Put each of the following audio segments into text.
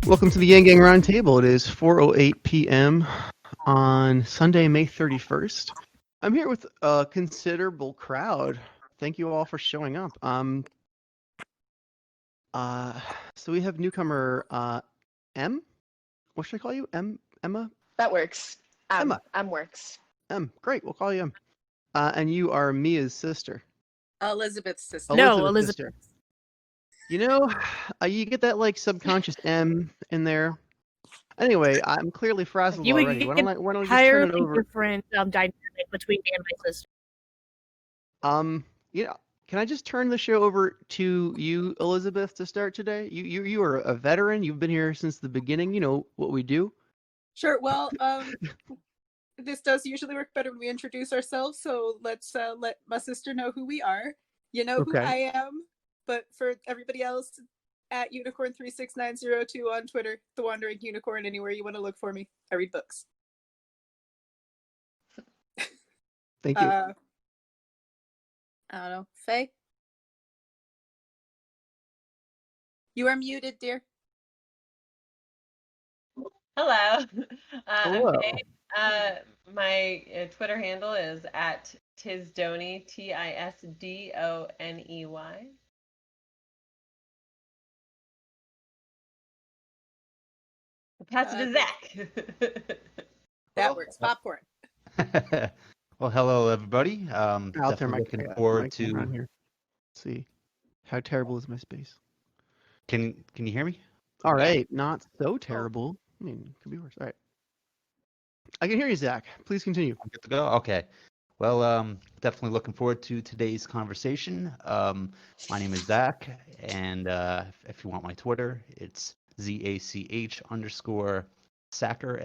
Welcome to the Yang Gang Roundtable. It is 4:08 p.m. on Sunday, May 31st. I'm here with a considerable crowd. Thank you all for showing up. So we have newcomer M. What should I call you? Emma? That works. Emma. M works. M. Great. We'll call you M. And you are Mia's sister. Elizabeth's sister. Elizabeth's sister. You know, you get that like subconscious M in there. Anyway, I'm clearly frazzled already. Why don't we just turn it over? Different dynamic between me and my sister. Can I just turn the show over to you, Elizabeth, to start today? You are a veteran. You've been here since the beginning. You know what we do. Sure. Well, this does usually work better when we introduce ourselves. So let's let my sister know who we are. You know who I am, but for everybody else, at Unicorn36902 on Twitter, The Wandering Unicorn, anywhere you want to look for me. I read books. Thank you. I don't know. Faye? You are muted, dear. Hello. Hello. I'm Faye. My Twitter handle is at Tisdoney, Tisdoney. Pass it to Zach. That works. Popcorn. Well, hello everybody. I'll turn my looking forward to. around here. Let's see, how terrible is my space? Can you hear me? All right, not so terrible. I mean, it could be worse. All right, I can hear you, Zach. Please continue. I'm good to go. Okay. Well, definitely looking forward to today's conversation. My name is Zach, and if you want my Twitter, it's ZACH_Sacher, SACHER,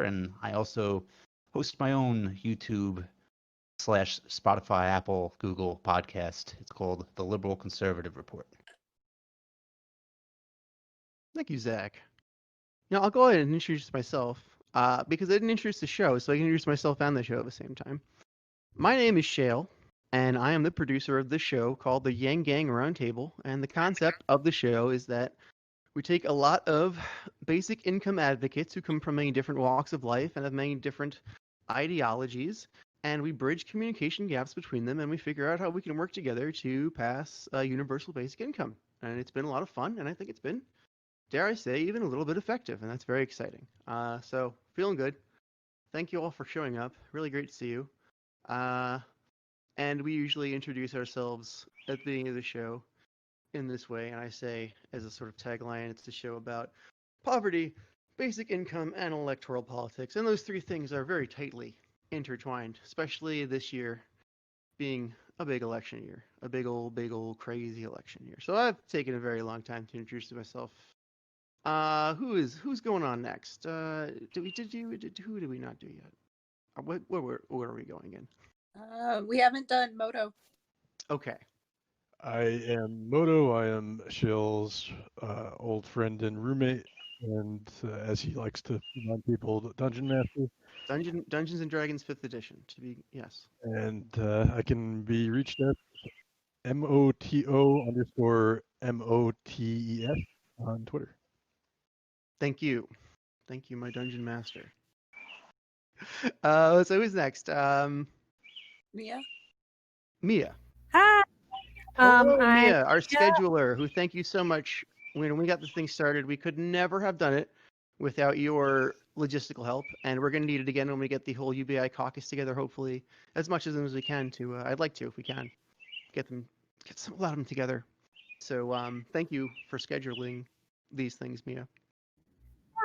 and I also host my own YouTube / Spotify, Apple, Google podcast. It's called The Liberal Conservative Report. Thank you, Zach. Now I'll go ahead and introduce myself because I didn't introduce the show, so I can introduce myself and the show at the same time. My name is Shale, and I am the producer of this show called the Yang Gang Roundtable. And the concept of the show is that we take a lot of basic income advocates who come from many different walks of life and have many different ideologies, and we bridge communication gaps between them, and we figure out how we can work together to pass a universal basic income. And it's been a lot of fun, and I think it's been, dare I say, even a little bit effective, and that's very exciting. So feeling good. Thank you all for showing up. Really great to see you. And we usually introduce ourselves at the beginning of the show in this way, and I say, as a sort of tagline, it's a show about poverty, basic income, and electoral politics. And those three things are very tightly intertwined, especially this year being a big election year, a big old crazy election year. So I've taken a very long time to introduce myself. Who's going on next? Who did we not do yet? Where are we going in? We haven't done Moto. Okay. I am Moto. I am Shill's old friend and roommate, and as he likes to remind people, the Dungeon Master. Dungeons and Dragons 5th edition, to be, yes. And I can be reached at MOTO_MOTES on Twitter. Thank you, my Dungeon Master. So who's next? Mia. Hi. Hello, Mia, our scheduler, who, thank you so much. When we got this thing started, we could never have done it without your logistical help, and we're going to need it again when we get the whole UBI caucus together, hopefully, as much of them as we can to, I'd like to, if we can, get a lot of them together. So thank you for scheduling these things, Mia.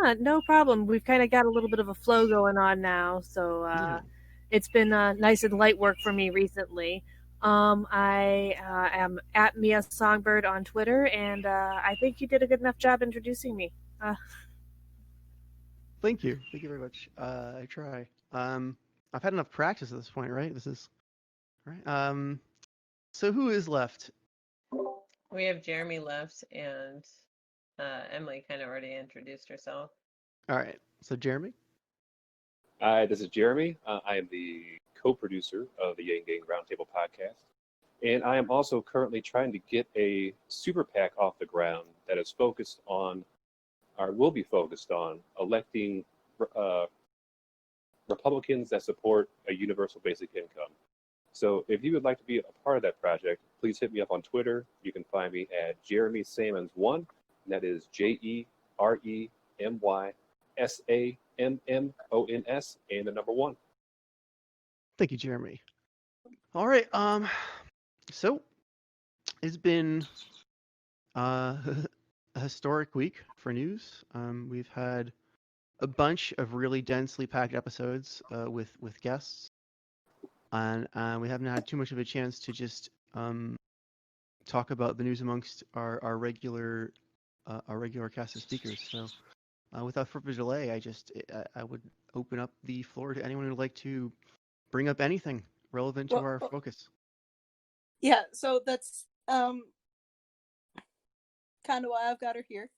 Yeah, no problem. We've kind of got a little bit of a flow going on now, so it's been nice and light work for me recently. I am at Mia Songbird on Twitter, and I think you did a good enough job introducing me. Thank you very much. I try. I've had enough practice at this point, right? This is right. So who is left? We have Jeremy left, and Emily kind of already introduced herself. All right. So Jeremy. Hi, this is Jeremy. I am the co-producer of the Yang Gang Roundtable podcast, and I am also currently trying to get a super PAC off the ground that is focused on will be focused on electing Republicans that support a universal basic income. So if you would like to be a part of that project, please hit me up on Twitter. You can find me at Jeremy Sammons1, and that is JeremySammons, and the number 1. Thank you, Jeremy. All right. So it's been a historic week for news. We've had a bunch of really densely packed episodes with guests, and we haven't had too much of a chance to just talk about the news amongst our regular cast of speakers. So without further delay, I would open up the floor to anyone who'd like to bring up anything relevant to our focus. Yeah, so that's kind of why I've got her here.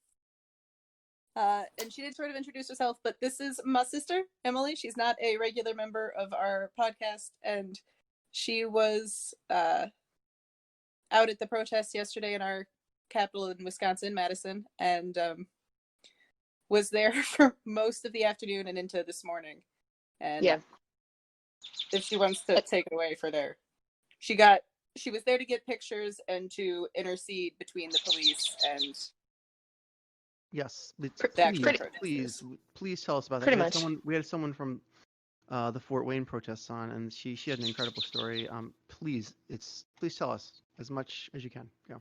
And she did sort of introduce herself, but this is my sister, Emily. She's not a regular member of our podcast, and she was out at the protest yesterday in our capital in Wisconsin, Madison, and was there for most of the afternoon and into this morning. And yeah, if she wants to take it away for there, she was there to get pictures and to intercede between the police and. Yes, please tell us about that. Pretty much. We had someone from the Fort Wayne protests on, and she had an incredible story. Please tell us as much as you can. Yeah.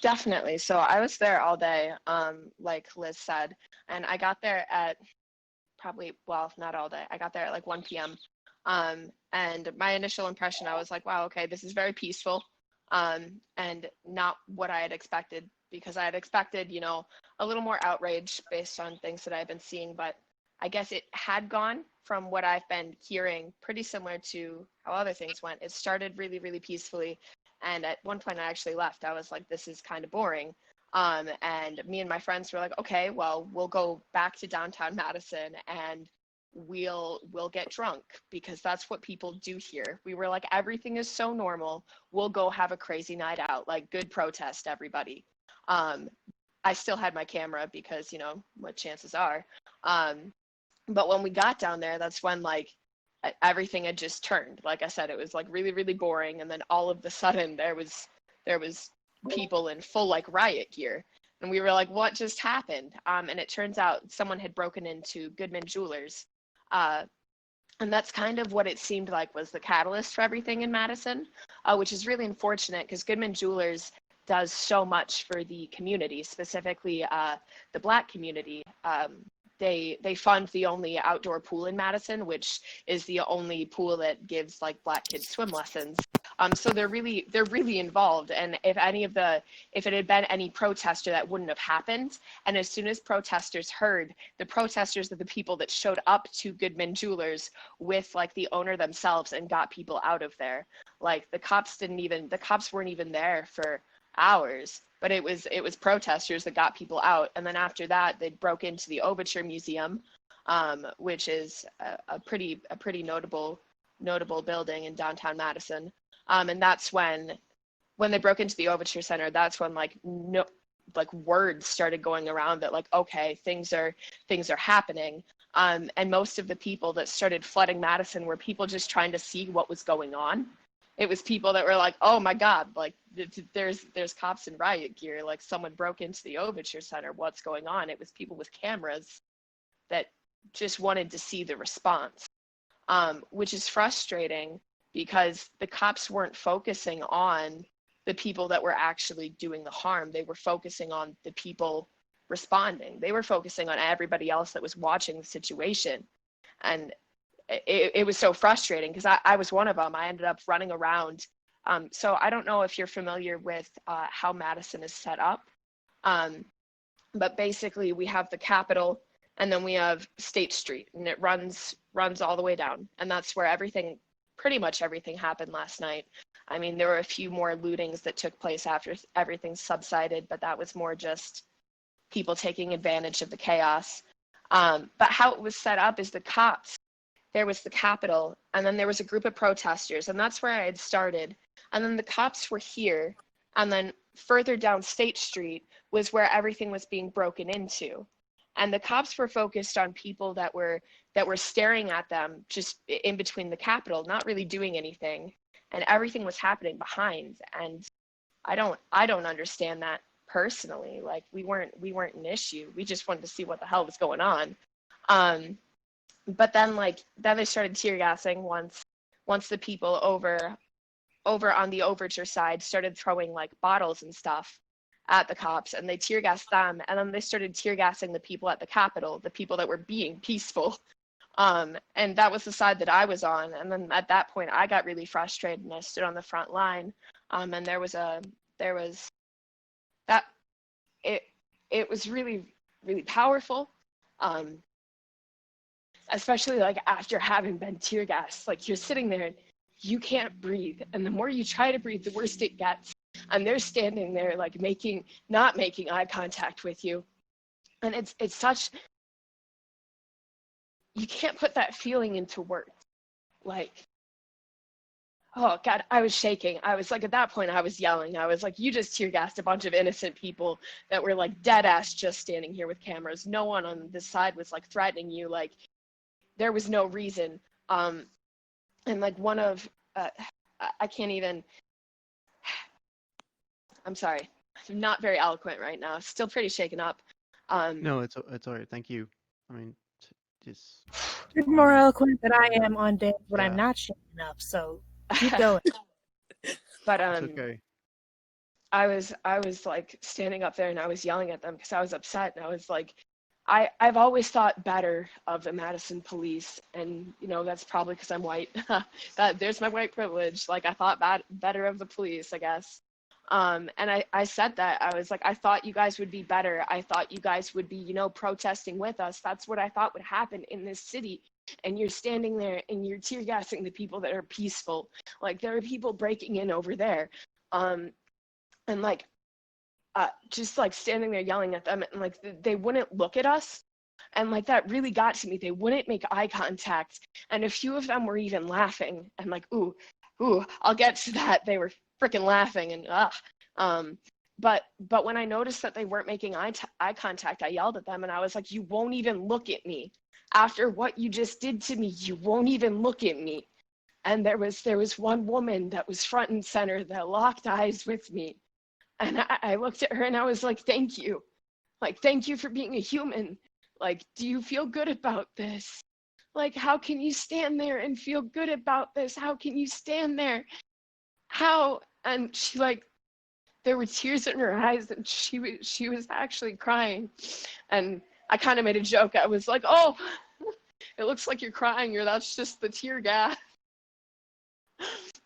Definitely. So I was there all day, like Liz said, and I got there at not all day. I got there at like 1 p.m. And my initial impression, I was like, wow, okay, this is very peaceful, and not what I had expected, because I had expected, a little more outrage based on things that I've been seeing, but I guess it had gone from what I've been hearing pretty similar to how other things went. It started really, really peacefully. And at one point I actually left. I was like, this is kind of boring. And me and my friends were like, okay, well, we'll go back to downtown Madison and we'll get drunk, because that's what people do here. We were like, everything is so normal. We'll go have a crazy night out, like good protest, everybody. I still had my camera because, what chances are. But when we got down there, that's when like everything had just turned. Like I said, it was like really, really boring. And then all of a sudden there was people in full like riot gear. And we were like, what just happened? And it turns out someone had broken into Goodman Jewelers. And that's kind of what it seemed like was the catalyst for everything in Madison, which is really unfortunate because Goodman Jewelers does so much for the community, specifically the Black community. They fund the only outdoor pool in Madison, which is the only pool that gives like Black kids swim lessons. So they're really involved. And if it had been any protester, that wouldn't have happened. And as soon as protesters heard, the protesters are the people that showed up to Goodman Jewelers with like the owner themselves and got people out of there. Like the cops weren't even there for hours, but it was protesters that got people out. And then after that, they broke into the Overture Museum, which is a pretty notable building in downtown Madison. And that's when they broke into the Overture Center, that's when words started going around that like, okay, things are happening. And most of the people that started flooding Madison were people just trying to see what was going on. It was people that were like, oh my God, like there's cops in riot gear, like someone broke into the Overture Center, what's going on? It was people with cameras that just wanted to see the response, which is frustrating because the cops weren't focusing on the people that were actually doing the harm. They were focusing on the people responding. They were focusing on everybody else that was watching the situation. And it was so frustrating because I was one of them. I ended up running around. So I don't know if you're familiar with how Madison is set up, but basically we have the Capitol and then we have State Street, and it runs all the way down. And that's where pretty much everything happened last night. I mean, there were a few more lootings that took place after everything subsided, but that was more just people taking advantage of the chaos. But how it was set up is the cops. There was the Capitol, and then there was a group of protesters, and that's where I had started. And then the cops were here, and then further down State Street was where everything was being broken into. and the cops were focused on people that were staring at them just in between the Capitol, not really doing anything, and everything was happening behind. And I don't understand that personally. Like, we weren't an issue. We just wanted to see what the hell was going on. But then they started tear gassing once the people over on the Overture side started throwing like bottles and stuff at the cops, and they tear gassed them, and then they started tear gassing the people at the Capitol, the people that were being peaceful. And that was the side that I was on. And then at that point I got really frustrated, and I stood on the front line. And it was really, really powerful. Especially like after having been tear gassed, like you're sitting there and you can't breathe. And the more you try to breathe, the worse it gets. And they're standing there like not making eye contact with you. And it's such, you can't put that feeling into words. Like, oh God, I was shaking. I was like, at that point I was yelling. I was like, you just tear gassed a bunch of innocent people that were like dead ass just standing here with cameras. No one on this side was like threatening you. Like, there was no reason. And like one of, I can't even, I'm sorry, I'm not very eloquent right now. Still pretty shaken up. No, it's all right. Thank you. I mean, just. You're more eloquent than I am on days when Yeah. I'm not shaking up. So keep going. But It's okay. I was like standing up there and I was yelling at them because I was upset, and I was like, I've always thought better of the Madison police, and you know that's probably because I'm white. There's my white privilege. Like, I thought better of the police, I guess. And I said that. I was like, I thought you guys would be better. I thought you guys would be, protesting with us. That's what I thought would happen in this city. And you're standing there and you're tear gassing the people that are peaceful. Like, there are people breaking in over there. And like, just like standing there yelling at them, and like they wouldn't look at us, and like that really got to me. They wouldn't make eye contact, and a few of them were even laughing, and like, ooh, I'll get to that. They were freaking laughing, and but when I noticed that they weren't making eye contact, I yelled at them, and I was like, you won't even look at me after what you just did to me. You won't even look at me. And there was one woman that was front and center that locked eyes with me. And I looked at her and I was like, thank you. Like, thank you for being a human. Like, do you feel good about this? Like, how can you stand there and feel good about this? How can you stand there? How? And she, like, there were tears in her eyes, and she was actually crying. And I kind of made a joke. I was like, oh, it looks like you're crying, or that's just the tear gas.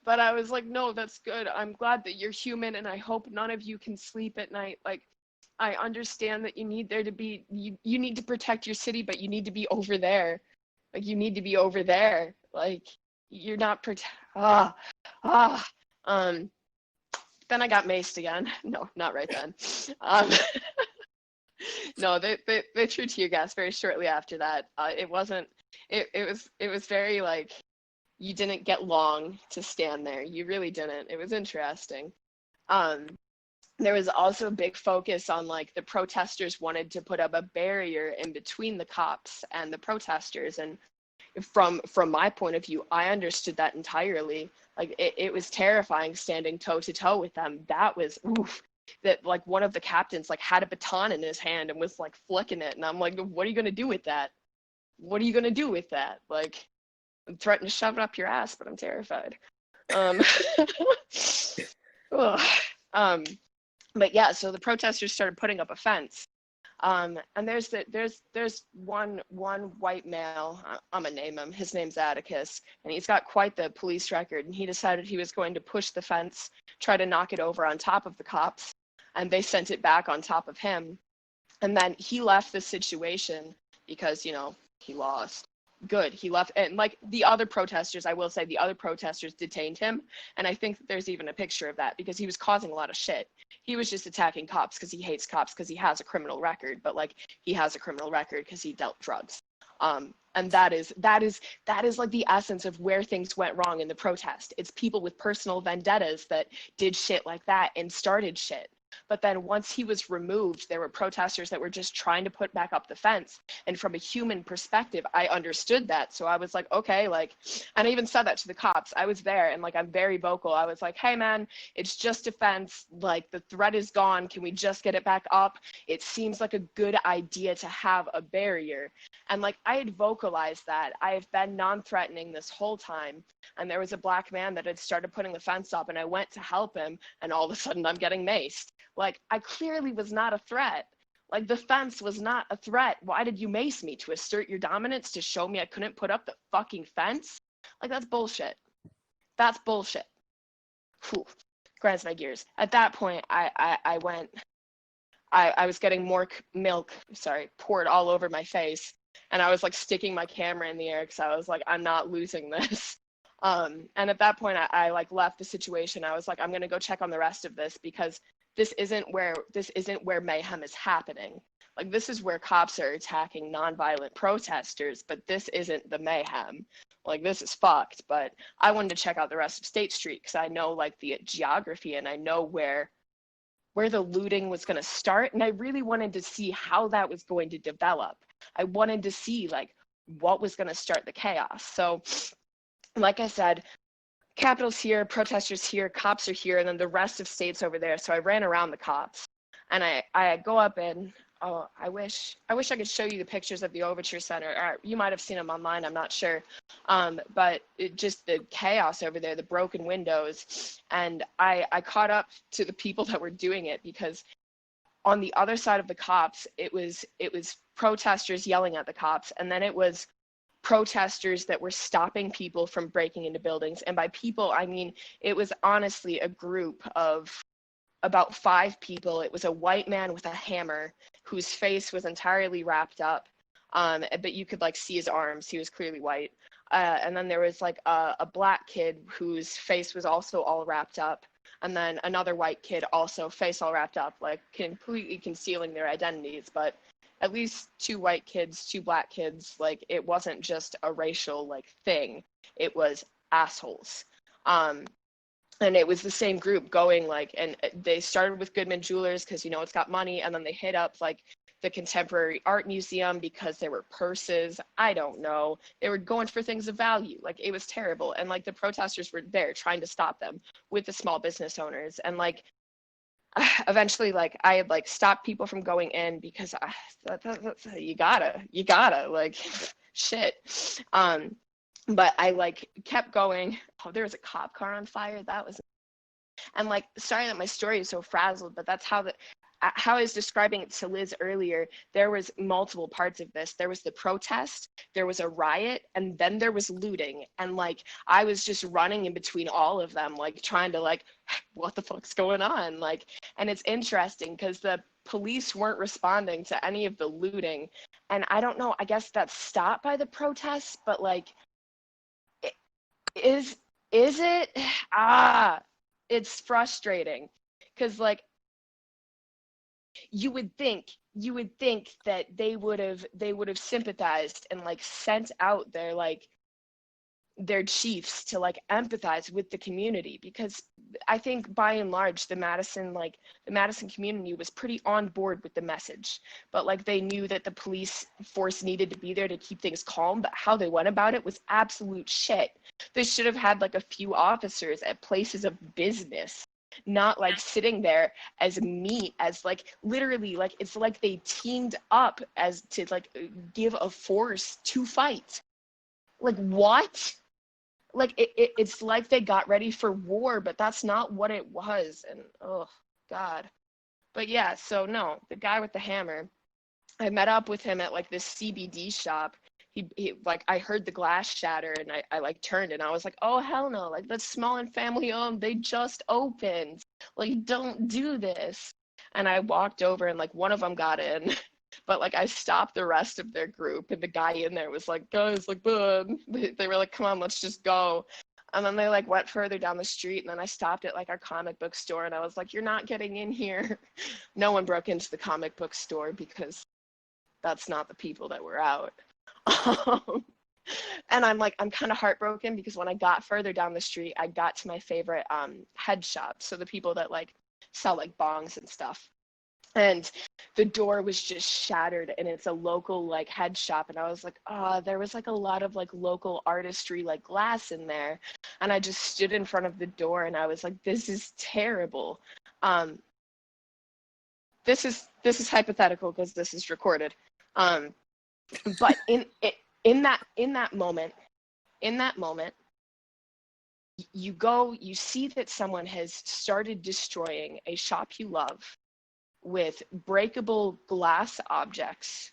But I was like, no, that's good. I'm glad that you're human, and I hope none of you can sleep at night. Like, I understand that you need there to be, you need to protect your city, but you need to be over there. Like, you need to be over there. Like, you're not then I got maced again. No, not right then. No, they threw tear gas very shortly after that. It was very like, you didn't get long to stand there. You really didn't. It was interesting. There was also a big focus on like the protesters wanted to put up a barrier in between the cops and the protesters. And from my point of view, I understood that entirely. Like, it was terrifying standing toe to toe with them. That was oof. That like one of the captains like had a baton in his hand and was like flicking it. And I'm like, what are you going to do with that? What are you going to do with that? Like, I'm threatening to shove it up your ass, but I'm terrified. But yeah, so the protesters started putting up a fence. And there's one white male, I'm gonna name him. His name's Atticus, and he's got quite the police record. And he decided he was going to push the fence, try to knock it over on top of the cops, and they sent it back on top of him. And then he left the situation because, he lost. Good, he left. And like the other protesters, I will say the other protesters detained him. And I think that there's even a picture of that because he was causing a lot of shit. He was just attacking cops because he hates cops because he has a criminal record, but like he has a criminal record because he dealt drugs. And that is like the essence of where things went wrong in the protest. It's people with personal vendettas that did shit like that and started shit. But then once he was removed, there were protesters that were just trying to put back up the fence. And from a human perspective, I understood that. So I was like, okay, like, and I even said that to the cops. I was there, and like, I'm very vocal. I was like, hey man, it's just a fence. Like, the threat is gone. Can we just get it back up? It seems like a good idea to have a barrier. And like, I had vocalized that. I have been non-threatening this whole time. And there was a black man that had started putting the fence up, and I went to help him, and all of a sudden I'm getting maced. Like, I clearly was not a threat. Like, the fence was not a threat. Why did you mace me? To assert your dominance? To show me I couldn't put up the fucking fence? Like, that's bullshit. That's bullshit. Whew. Grinds my gears. At that point, I was getting more milk, poured all over my face. And I was like sticking my camera in the air because I was like, I'm not losing this. And at that point, I like left the situation. I was like, I'm gonna go check on the rest of this, because this isn't where mayhem is happening. Like, this is where cops are attacking nonviolent protesters, but this isn't the mayhem. Like, this is fucked. But I wanted to check out the rest of State Street because I know like the geography, and I know where the looting was gonna start, and I really wanted to see how that was going to develop. I wanted to see like what was gonna start the chaos. So like I said, Capitol's here, protesters here, cops are here, and then the rest of state's over there. So I ran around the cops, and I go up in, oh, I wish I could show you the pictures of the Overture Center. Or you might have seen them online, I'm not sure. But just the chaos over there, the broken windows. And I caught up to the people that were doing it, because on the other side of the cops, it was protesters yelling at the cops, and then it was protesters that were stopping people from breaking into buildings. And by people, I mean, it was honestly a group of about 5 people. It was a white man with a hammer whose face was entirely wrapped up, but you could like see his arms. He was clearly white. And then there was like a black kid whose face was also all wrapped up. And then another white kid also face all wrapped up, like completely concealing their identities. But at least 2 white kids, 2 black kids, like it wasn't just a racial like thing, it was assholes. And it was the same group going like, and they started with Goodman Jewelers because, you know, it's got money, and then they hit up like the Contemporary Art Museum because there were purses. I don't know. They were going for things of value. Like, it was terrible. And like the protesters were there trying to stop them with the small business owners. And like, eventually, like, I had like stopped people from going in because you gotta like shit. But I like kept going. Oh, there was a cop car on fire. That was, and like, sorry that my story is so frazzled, but that's how I was describing it to Liz earlier. There was multiple parts of this. There was the protest, there was a riot, and then there was looting. And like, I was just running in between all of them, like trying to like, what the fuck's going on? Like, and it's interesting because the police weren't responding to any of the looting. And I don't know, I guess that's stopped by the protests, but like, is it? It's frustrating because like, you would think that they would have sympathized and like sent out their chiefs to like empathize with the community, because I think by and large the Madison community was pretty on board with the message, but like they knew that the police force needed to be there to keep things calm, but how they went about it was absolute shit. They should have had like a few officers at places of business, not like sitting there as meat, as like literally like it's like they teamed up as to like give a force to fight. Like, what? Like it's like they got ready for war, but that's not what it was. And oh god. But yeah, so no, the guy with the hammer, I met up with him at like this CBD shop. He like, I heard the glass shatter, and I like turned, and I was like, oh hell no, like that's small and family owned, they just opened, like don't do this. And I walked over, and like one of them got in, but like I stopped the rest of their group, and the guy in there was like, guys, like bud, they were like, come on, let's just go. And then they like went further down the street, and then I stopped at like our comic book store, and I was like, you're not getting in here. No one broke into the comic book store because that's not the people that were out. And I'm kind of heartbroken because when I got further down the street, I got to my favorite head shop. So the people that like sell like bongs and stuff. And the door was just shattered, and it's a local like head shop. And I was like, oh, there was like a lot of like local artistry, like glass in there. And I just stood in front of the door and I was like, this is terrible. This is hypothetical because this is recorded. But in that moment, you see that someone has started destroying a shop you love with breakable glass objects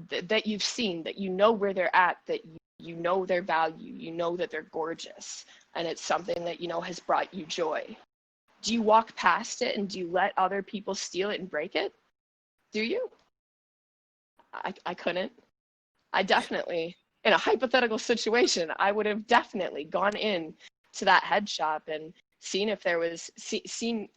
that you've seen, that you know where they're at, that you know their value, you know that they're gorgeous, and it's something that you know has brought you joy. Do you walk past it and do you let other people steal it and break it? Do you? I couldn't. I definitely, in a hypothetical situation, I would have definitely gone in to that head shop and seen if there was, seen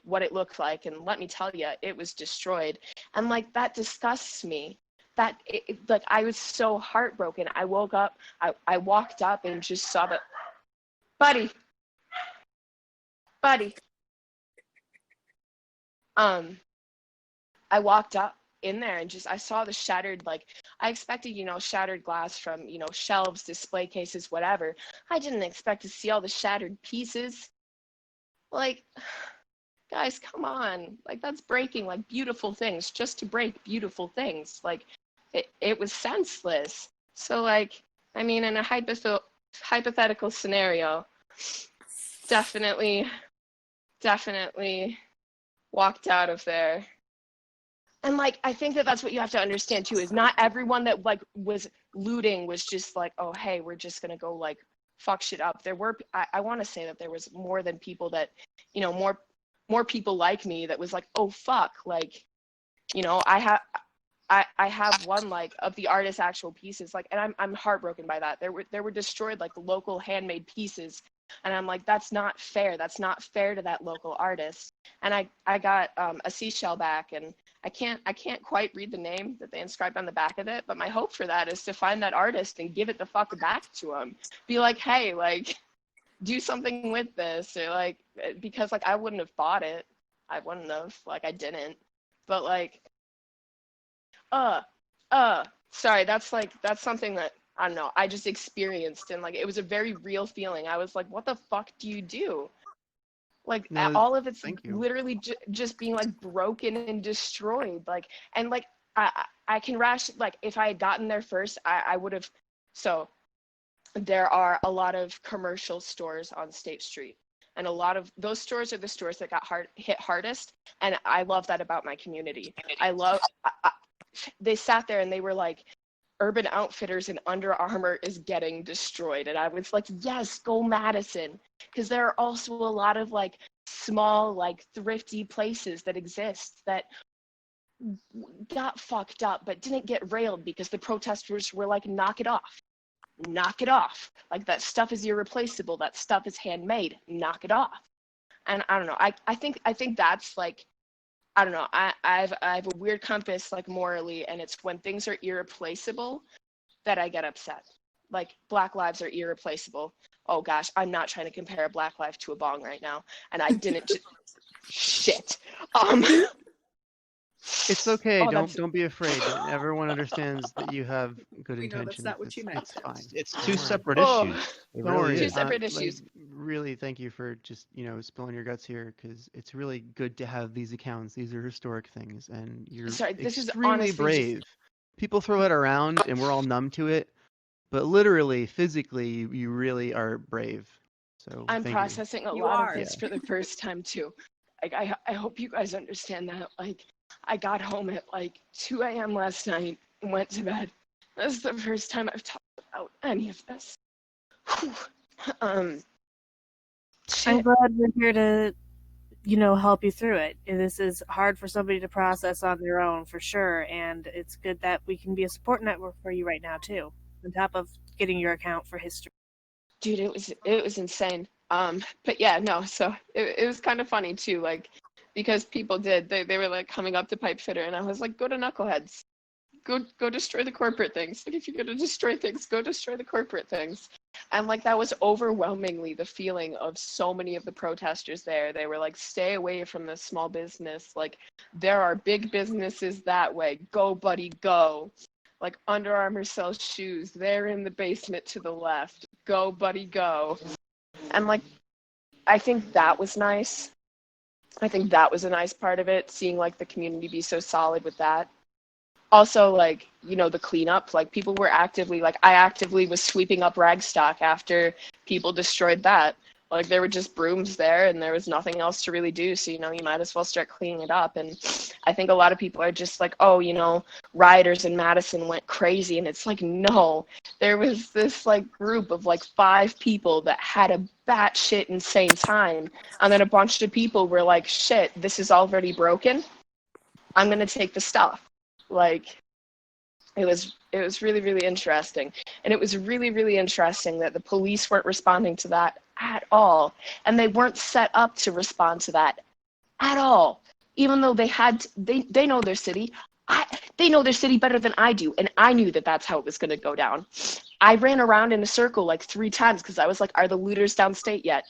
what it looked like, and let me tell you, it was destroyed. And like, that disgusts me. That like, I was so heartbroken. I woke up, I walked up and just saw that, buddy. I walked up in there and just, I saw the shattered, like, I expected, you know, shattered glass from, you know, shelves, display cases, whatever. I didn't expect to see all the shattered pieces. Like, guys, come on. Like, that's breaking, like, beautiful things just to break beautiful things. Like, it was senseless. So, like, I mean, in a hypothetical scenario, definitely walked out of there. And like, I think that that's what you have to understand too, is not everyone that like was looting was just like, oh, hey, we're just going to go like fuck shit up. There were, I want to say that there was more than people that, you know, more people like me that was like, oh, fuck. Like, you know, I have one like of the artist's actual pieces, like, and I'm heartbroken by that. There were destroyed like local handmade pieces. And I'm like, that's not fair. That's not fair to that local artist. And I got a seashell back, and I can't quite read the name that they inscribed on the back of it, but my hope for that is to find that artist and give it the fuck back to him. Be like, hey, like, do something with this, or like, because like I wouldn't have bought it. I wouldn't have, like, I didn't. But like, sorry, that's something that I don't know, I just experienced, and like, it was a very real feeling. I was like, what the fuck do you do? Like, No, all of it's thank you. literally just being like broken and destroyed. Like, and like, I can like, if I had gotten there first, I would have. So there are a lot of commercial stores on State Street, and a lot of those stores are the stores that got hit hardest. And I love that about my community. They sat there and they were like, Urban Outfitters and Under Armour is getting destroyed. And I was like, yes, go Madison. Because there are also a lot of like small, like thrifty places that exist that got fucked up, but didn't get railed because the protesters were like, knock it off. Knock it off. Like, that stuff is irreplaceable. That stuff is handmade. Knock it off. And I don't know. I think that's like, I don't know. I have a weird compass, like, morally, and it's when things are irreplaceable that I get upset. Like, Black lives are irreplaceable. Oh gosh, I'm not trying to compare a Black life to a bong right now, and I didn't. Shit. It's okay. Don't be afraid. Everyone understands that you have good We know intentions. that's not what you meant. It's fine. It's Don't two worry. separate Oh. issues. It Don't really worry. Two is. separate Like, issues. really, thank you for just, you know, spilling your guts here, because it's really good to have these accounts. These are historic things, and you're Sorry, this is extremely honestly brave. People throw it around, and we're all numb to it, but literally, physically, you really are brave. So I'm thank processing a You lot are. of this for the first time too. Like, I hope you guys understand that. Like, I got home at like 2 a.m. last night and went to bed. This is the first time I've talked about any of this. Whew. I'm Shit. glad we're here to, you know, help you through it. This is hard for somebody to process on their own, for sure, and it's good that we can be a support network for you right now too, on top of getting your account for history. Dude, it was insane. But yeah, no, so it was kind of funny too, like, because people they were like coming up to Pipe Fitter, and I was like, go to Knuckleheads. Go destroy the corporate things. Like, if you're gonna destroy things, go destroy the corporate things. And like that was overwhelmingly the feeling of so many of the protesters there. They were like, stay away from this small business. Like, there are big businesses that way. Go, buddy, go. Like, Under Armour sells shoes. They're in the basement to the left. Go, buddy, go. And like, I think that was nice. I think that was a nice part of it, seeing like the community be so solid with that. Also, like, you know, the cleanup, like people were actively, like I actively was sweeping up rag stock after people destroyed that. Like there were just brooms there and there was nothing else to really do. So, you know, you might as well start cleaning it up. And I think a lot of people are just like, oh, you know, rioters in Madison went crazy. And it's like, no, there was this like group of like 5 people that had a batshit insane time. And then a bunch of people were like, shit, this is already broken. I'm going to take the stuff. Like, it was really, really interesting. And it was really, really interesting that the police weren't responding to that at all. And they weren't set up to respond to that at all. Even though they had, they know their city. They know their city better than I do. And I knew that that's how it was going to go down. I ran around in a circle like 3 times because I was like, are the looters downstate yet?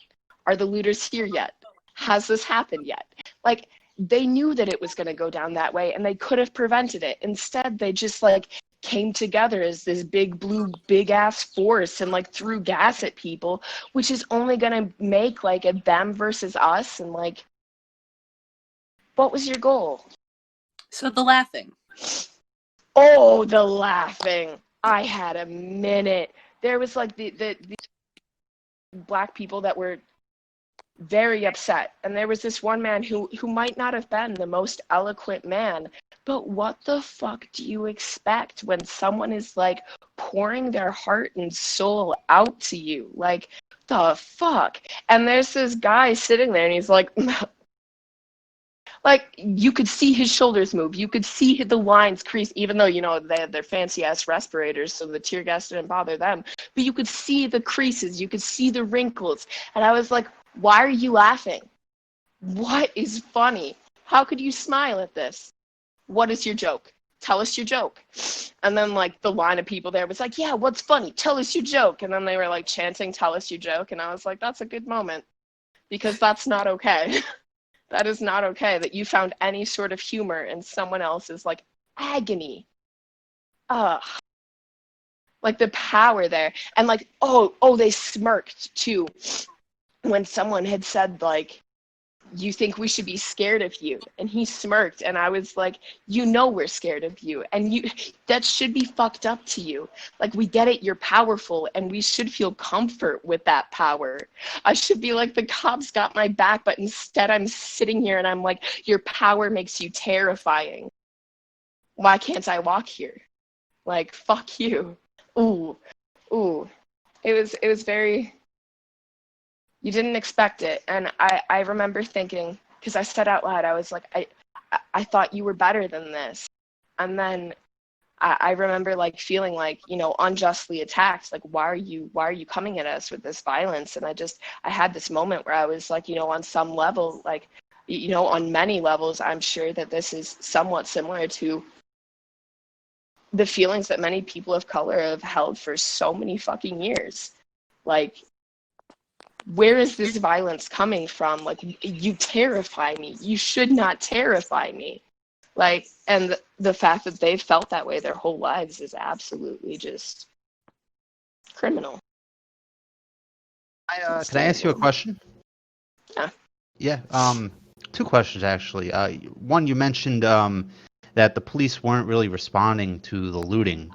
Are the looters here yet? Has this happened yet? Like, they knew that it was going to go down that way and they could have prevented it. Instead, they just like came together as this big blue, big ass force and like threw gas at people, which is only going to make like a them versus us. And like, what was your goal? So the laughing. Oh, the laughing. I had a minute. There was like the black people that were very upset. And there was this one man who might not have been the most eloquent man, but what the fuck do you expect when someone is like pouring their heart and soul out to you? Like, the fuck? And there's this guy sitting there and he's like, like, you could see his shoulders move. You could see the lines crease, even though, you know, they had their fancy-ass respirators, so the tear gas didn't bother them. But you could see the creases. You could see the wrinkles. And I was like, why are you laughing? What is funny? How could you smile at this? What is your joke? Tell us your joke. And then, like, the line of people there was like, yeah, what's funny? Tell us your joke. And then they were, like, chanting, tell us your joke. And I was like, that's a good moment. Because that's not okay. That is not okay that you found any sort of humor in someone else's, like, agony. Ugh. Like, the power there. And, like, oh, they smirked, too. When someone had said, like, you think we should be scared of you? And he smirked, and I was like, you know we're scared of you. And that should be fucked up to you. Like, we get it, you're powerful, and we should feel comfort with that power. I should be like, the cops got my back, but instead I'm sitting here and I'm like, your power makes you terrifying. Why can't I walk here? Like, fuck you. Ooh. It was very... You didn't expect it. And I remember thinking, because I said out loud, I was like, I thought you were better than this. And then I remember like feeling like, you know, unjustly attacked. Like, why are you coming at us with this violence? And I had this moment where I was like, you know, on some level, like, you know, on many levels, I'm sure that this is somewhat similar to the feelings that many people of color have held for so many fucking years. Like, where is this violence coming from? Like, you terrify me. You should not terrify me. Like, and the fact that they've felt that way their whole lives is absolutely just criminal. Can I ask you a question? Yeah. Yeah. 2 questions, actually. One, you mentioned that the police weren't really responding to the looting.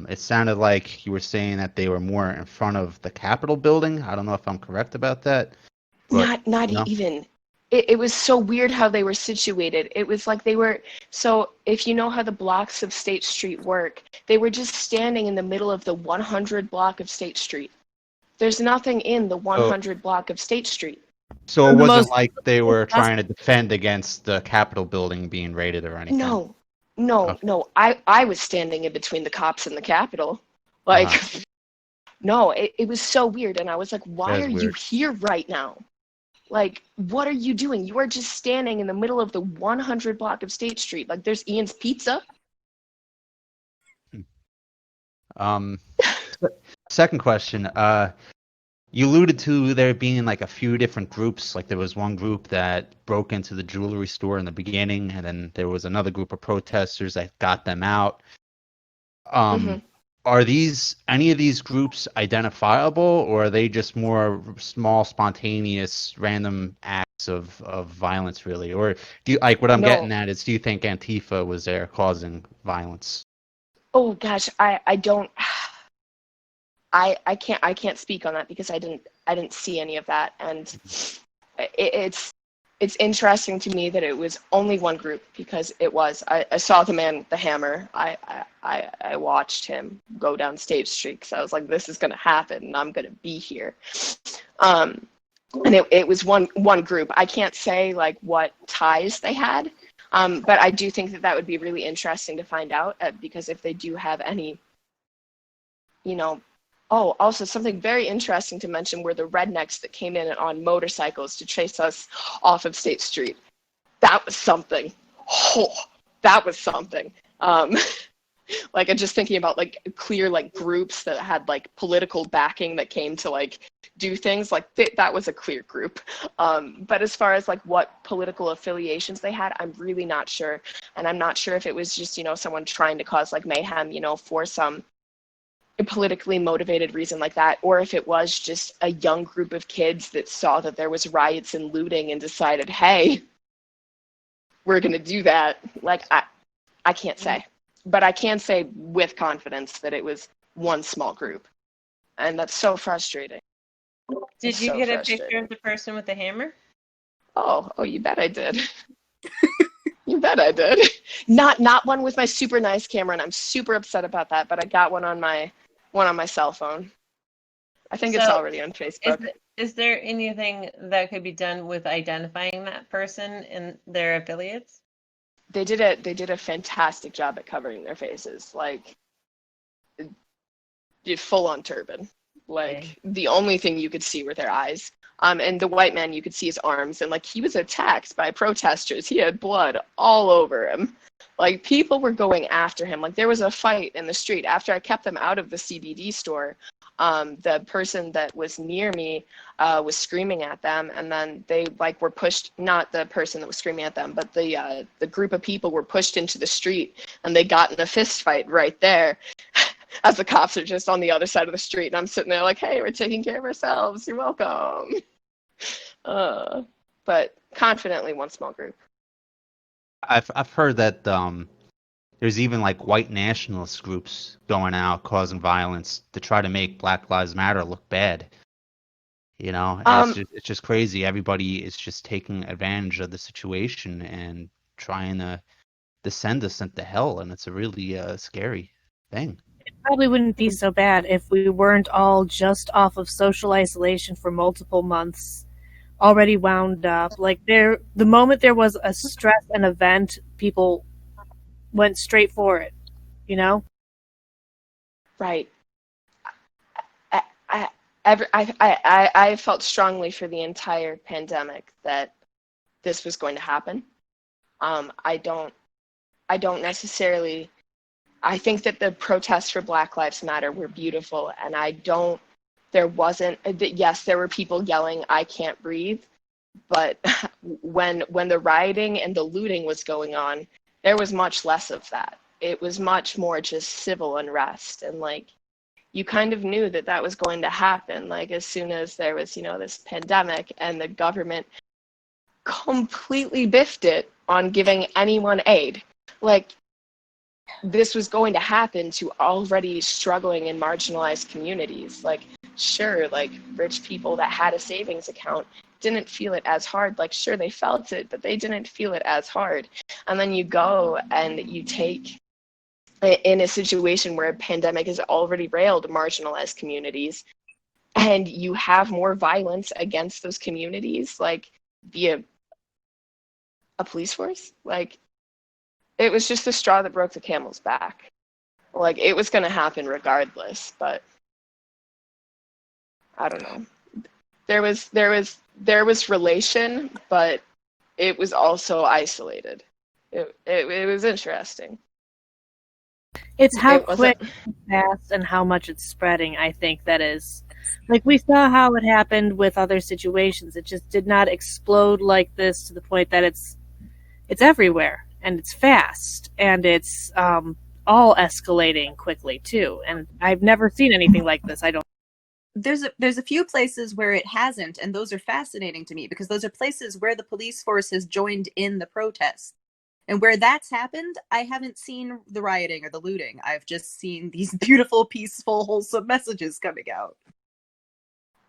It sounded like you were saying that they were more in front of the Capitol building. I don't know if I'm correct about that. But, Not no? even. It was so weird how they were situated. It was like they were, so if you know how the blocks of State Street work, they were just standing in the middle of the 100 block of State Street. There's nothing in the 100 block of State Street. So it wasn't like they were trying to defend against the Capitol building being raided or anything? No. Okay. No. I was standing in between the cops and the Capitol. Like, no, it was so weird. And I was like, why are you here right now? Like, what are you doing? You are just standing in the middle of the 100 block of State Street. Like, there's Ian's Pizza. Second question. You alluded to there being like a few different groups. Like there was one group that broke into the jewelry store in the beginning, and then there was another group of protesters that got them out. Mm-hmm. Are any of these groups identifiable, or are they just more small, spontaneous, random acts of violence, really? Or do you like what I'm No. getting at is, do you think Antifa was there causing violence? Oh gosh, I don't. I can't speak on that because I didn't see any of that, and it's interesting to me that it was only one group because I saw the man with the hammer. I watched him go down State Street because I was like, this is gonna happen and I'm gonna be here. And it was one group. I can't say like what ties they had, but I do think that would be really interesting to find out because if they do have any, Oh, also something very interesting to mention were the rednecks that came in on motorcycles to chase us off of State Street. That was something. Oh, that was something. Like I'm just thinking about like clear like groups that had like political backing that came to like do things like that was a clear group. But as far as like what political affiliations they had, I'm really not sure. And I'm not sure if it was just, someone trying to cause like mayhem, for some politically motivated reason like that, or if it was just a young group of kids that saw that there was riots and looting and decided, hey, we're going to do that. Like, I can't say. But I can say with confidence that it was one small group. And that's so frustrating. Did you get a picture of the person with the hammer? Oh, you bet I did. You bet I did. Not one with my super nice camera, and I'm super upset about that, but I got one on my cell phone. I think it's already on Facebook. Is there anything that could be done with identifying that person and their affiliates? They did a fantastic job at covering their faces, like full on turban. Like the only thing you could see were their eyes. And the white man, you could see his arms, and like he was attacked by protesters. He had blood all over him. Like people were going after him. Like there was a fight in the street. After I kept them out of the CBD store, the person that was near me was screaming at them, and then they like were pushed. Not the person that was screaming at them, but the group of people were pushed into the street, and they got in a fist fight right there. As the cops are just on the other side of the street, and I'm sitting there like, hey, we're taking care of ourselves. You're welcome. But confidently one small group. I've heard that there's even like white nationalist groups going out causing violence to try to make Black Lives Matter look bad. It's just crazy. Everybody is just taking advantage of the situation and trying to send us into hell, and it's a really scary thing. It probably wouldn't be so bad if we weren't all just off of social isolation for multiple months, already wound up. Like the moment there was a stress and event, people went straight for it, Right. I felt strongly for the entire pandemic that this was going to happen. I don't necessarily. I think that the protests for Black Lives Matter were beautiful, and yes, there were people yelling, I can't breathe, but when the rioting and the looting was going on, there was much less of that. It was much more just civil unrest, and like, you kind of knew that was going to happen, like as soon as there was, this pandemic, and the government completely biffed it on giving anyone aid. Like, this was going to happen to already struggling and marginalized communities. Like, sure, like rich people that had a savings account didn't feel it as hard. Like, sure, they felt it, but they didn't feel it as hard. And then you go and you take, in a situation where a pandemic has already railed marginalized communities, and you have more violence against those communities, like via a police force, like, it was just the straw that broke the camel's back. Like, it was going to happen regardless, but I don't know. There was relation, but it was also isolated. It was interesting. It's how It wasn't. quick, fast, and how much it's spreading. I think that is, like, we saw how it happened with other situations. It just did not explode like this to the point that it's everywhere and it's fast and it's all escalating quickly too. And I've never seen anything like this. I don't. There's a few places where it hasn't, and those are fascinating to me because those are places where the police force has joined in the protest. And where that's happened, I haven't seen the rioting or the looting. I've just seen these beautiful, peaceful, wholesome messages coming out.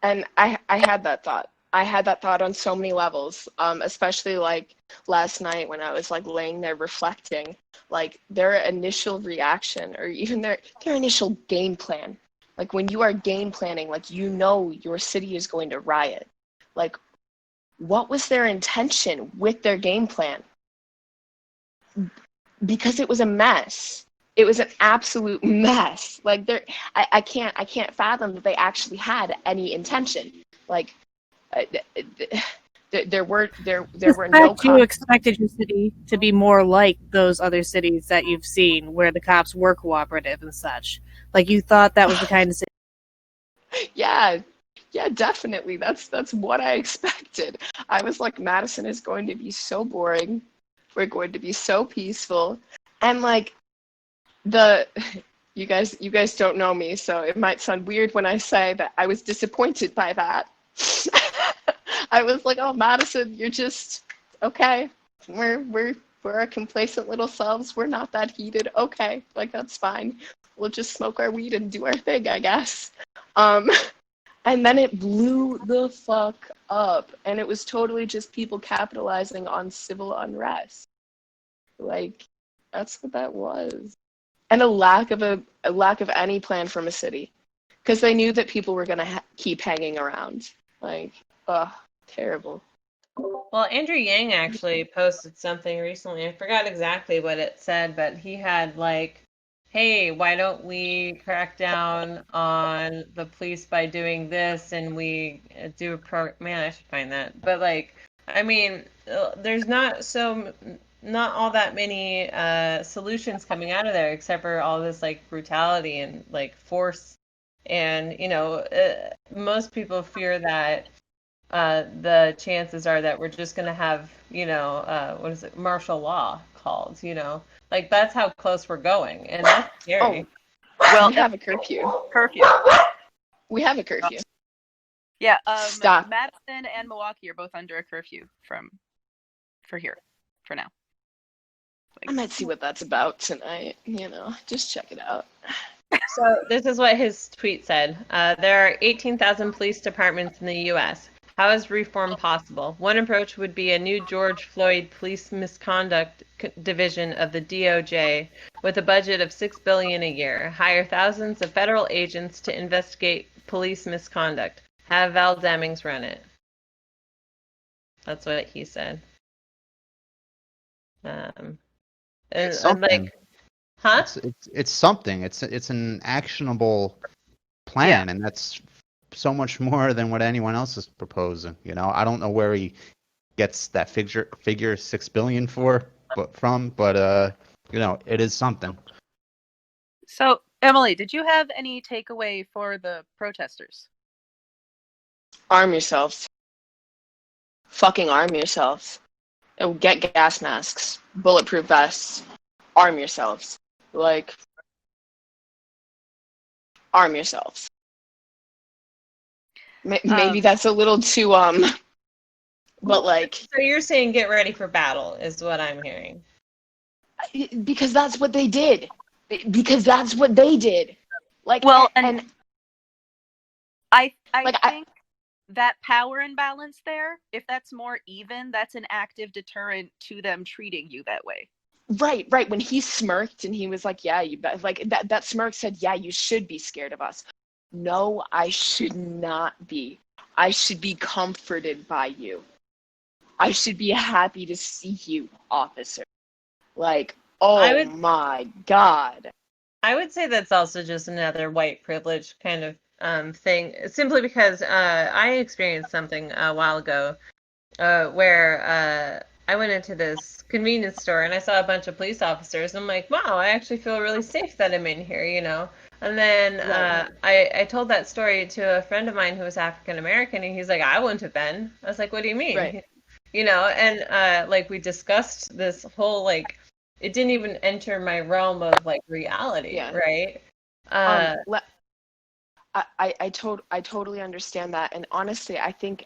And I had that thought. I had that thought on so many levels, especially like last night when I was like laying there reflecting, like their initial reaction or even their initial game plan. Like when you are game planning, like you know your city is going to riot. Like what was their intention with their game plan? Because it was a mess. It was an absolute mess. Like I can't fathom that they actually had any intention. Like there were no. You expected your city to be more like those other cities that you've seen, where the cops were cooperative and such. Like you thought that was the kind of city. Yeah, definitely. That's what I expected. I was like, Madison is going to be so boring. We're going to be so peaceful, and like you guys don't know me, so it might sound weird when I say that I was disappointed by that. I was like, oh, Madison, you're just okay. We're our complacent little selves. We're not that heated. Okay, like that's fine. We'll just smoke our weed and do our thing, I guess. And then it blew the fuck up, and it was totally just people capitalizing on civil unrest. Like, that's what that was, and a lack of any plan from a city, because they knew that people were gonna keep hanging around. Like, ugh, terrible. Well, Andrew Yang actually posted something recently. I forgot exactly what it said, but he had like, hey, why don't we crack down on the police by doing this, and we do a program. Man, I should find that. But like, I mean, there's not all that many solutions coming out of there except for all this like brutality and like force. And most people fear that the chances are that we're just going to have what is it, martial law called, like that's how close we're going, and that's scary. Well, we have a curfew. We have a curfew. Yeah. Stop. Madison and Milwaukee are both under a curfew for here for now. I might see what that's about tonight. Just check it out. So this is what his tweet said. There are 18,000 police departments in the U.S. How is reform possible? One approach would be a new George Floyd police misconduct division of the DOJ with a budget of $6 billion a year. Hire thousands of federal agents to investigate police misconduct. Have Val Demings run it. That's what he said. It's something. Huh? It's something. It's an actionable plan, and that's so much more than what anyone else is proposing. I don't know where he gets that figure $6 billion but it is something. So, Emily, did you have any takeaway for the protesters? Arm yourselves. Fucking arm yourselves. Get gas masks, bulletproof vests. Arm yourselves. Like, arm yourselves. Maybe that's a little too but like. So you're saying get ready for battle is what I'm hearing. Because that's what they did. Like, well, and I think that power imbalance there, if that's more even, that's an active deterrent to them treating you that way. Right. When he smirked and he was like, yeah, you bet. Like that smirk said, yeah, you should be scared of us. No, I should not be. I should be comforted by you. I should be happy to see you, officer. Like, my God. I would say that's also just another white privilege kind of thing, simply because I experienced something a while ago where I went into this convenience store and I saw a bunch of police officers. I'm like, wow, I actually feel really safe that I'm in here, you know. And then I told that story to a friend of mine who was African American, and he's like, I wouldn't have been. I was like, what do you mean? Right. You know, and like we discussed this whole like it didn't even enter my realm of like reality, Yeah. right? I totally understand that, and honestly, I think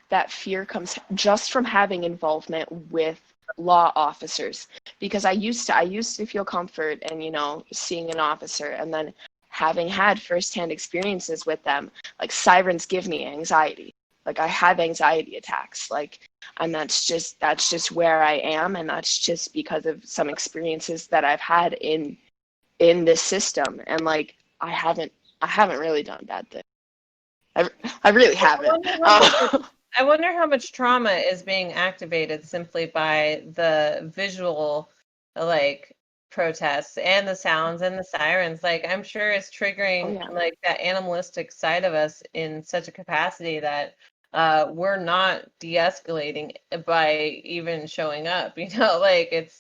that fear comes just from having involvement with law officers, because I used to feel comfort in, you know, seeing an officer, and then having had firsthand experiences with them, like sirens give me anxiety. Like I have anxiety attacks, like, and that's just where I am, and that's just because of some experiences that I've had in this system, and like I haven't really done bad things. I really haven't. I wonder how much trauma is being activated simply by the visual, like, protests and the sounds and the sirens. Like, I'm sure it's triggering like that animalistic side of us in such a capacity that we're not de-escalating by even showing up. You know, like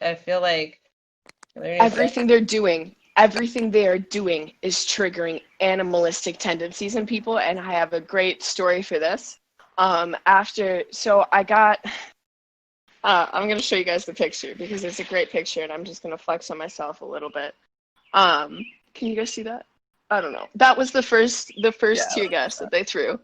I feel like everything they are doing is triggering animalistic tendencies in people, and I have a great story for this. I'm going to show you guys the picture because it's a great picture, and I'm just going to flex on myself a little bit. Can you guys see that? I don't know. That was the first tear gas that they threw.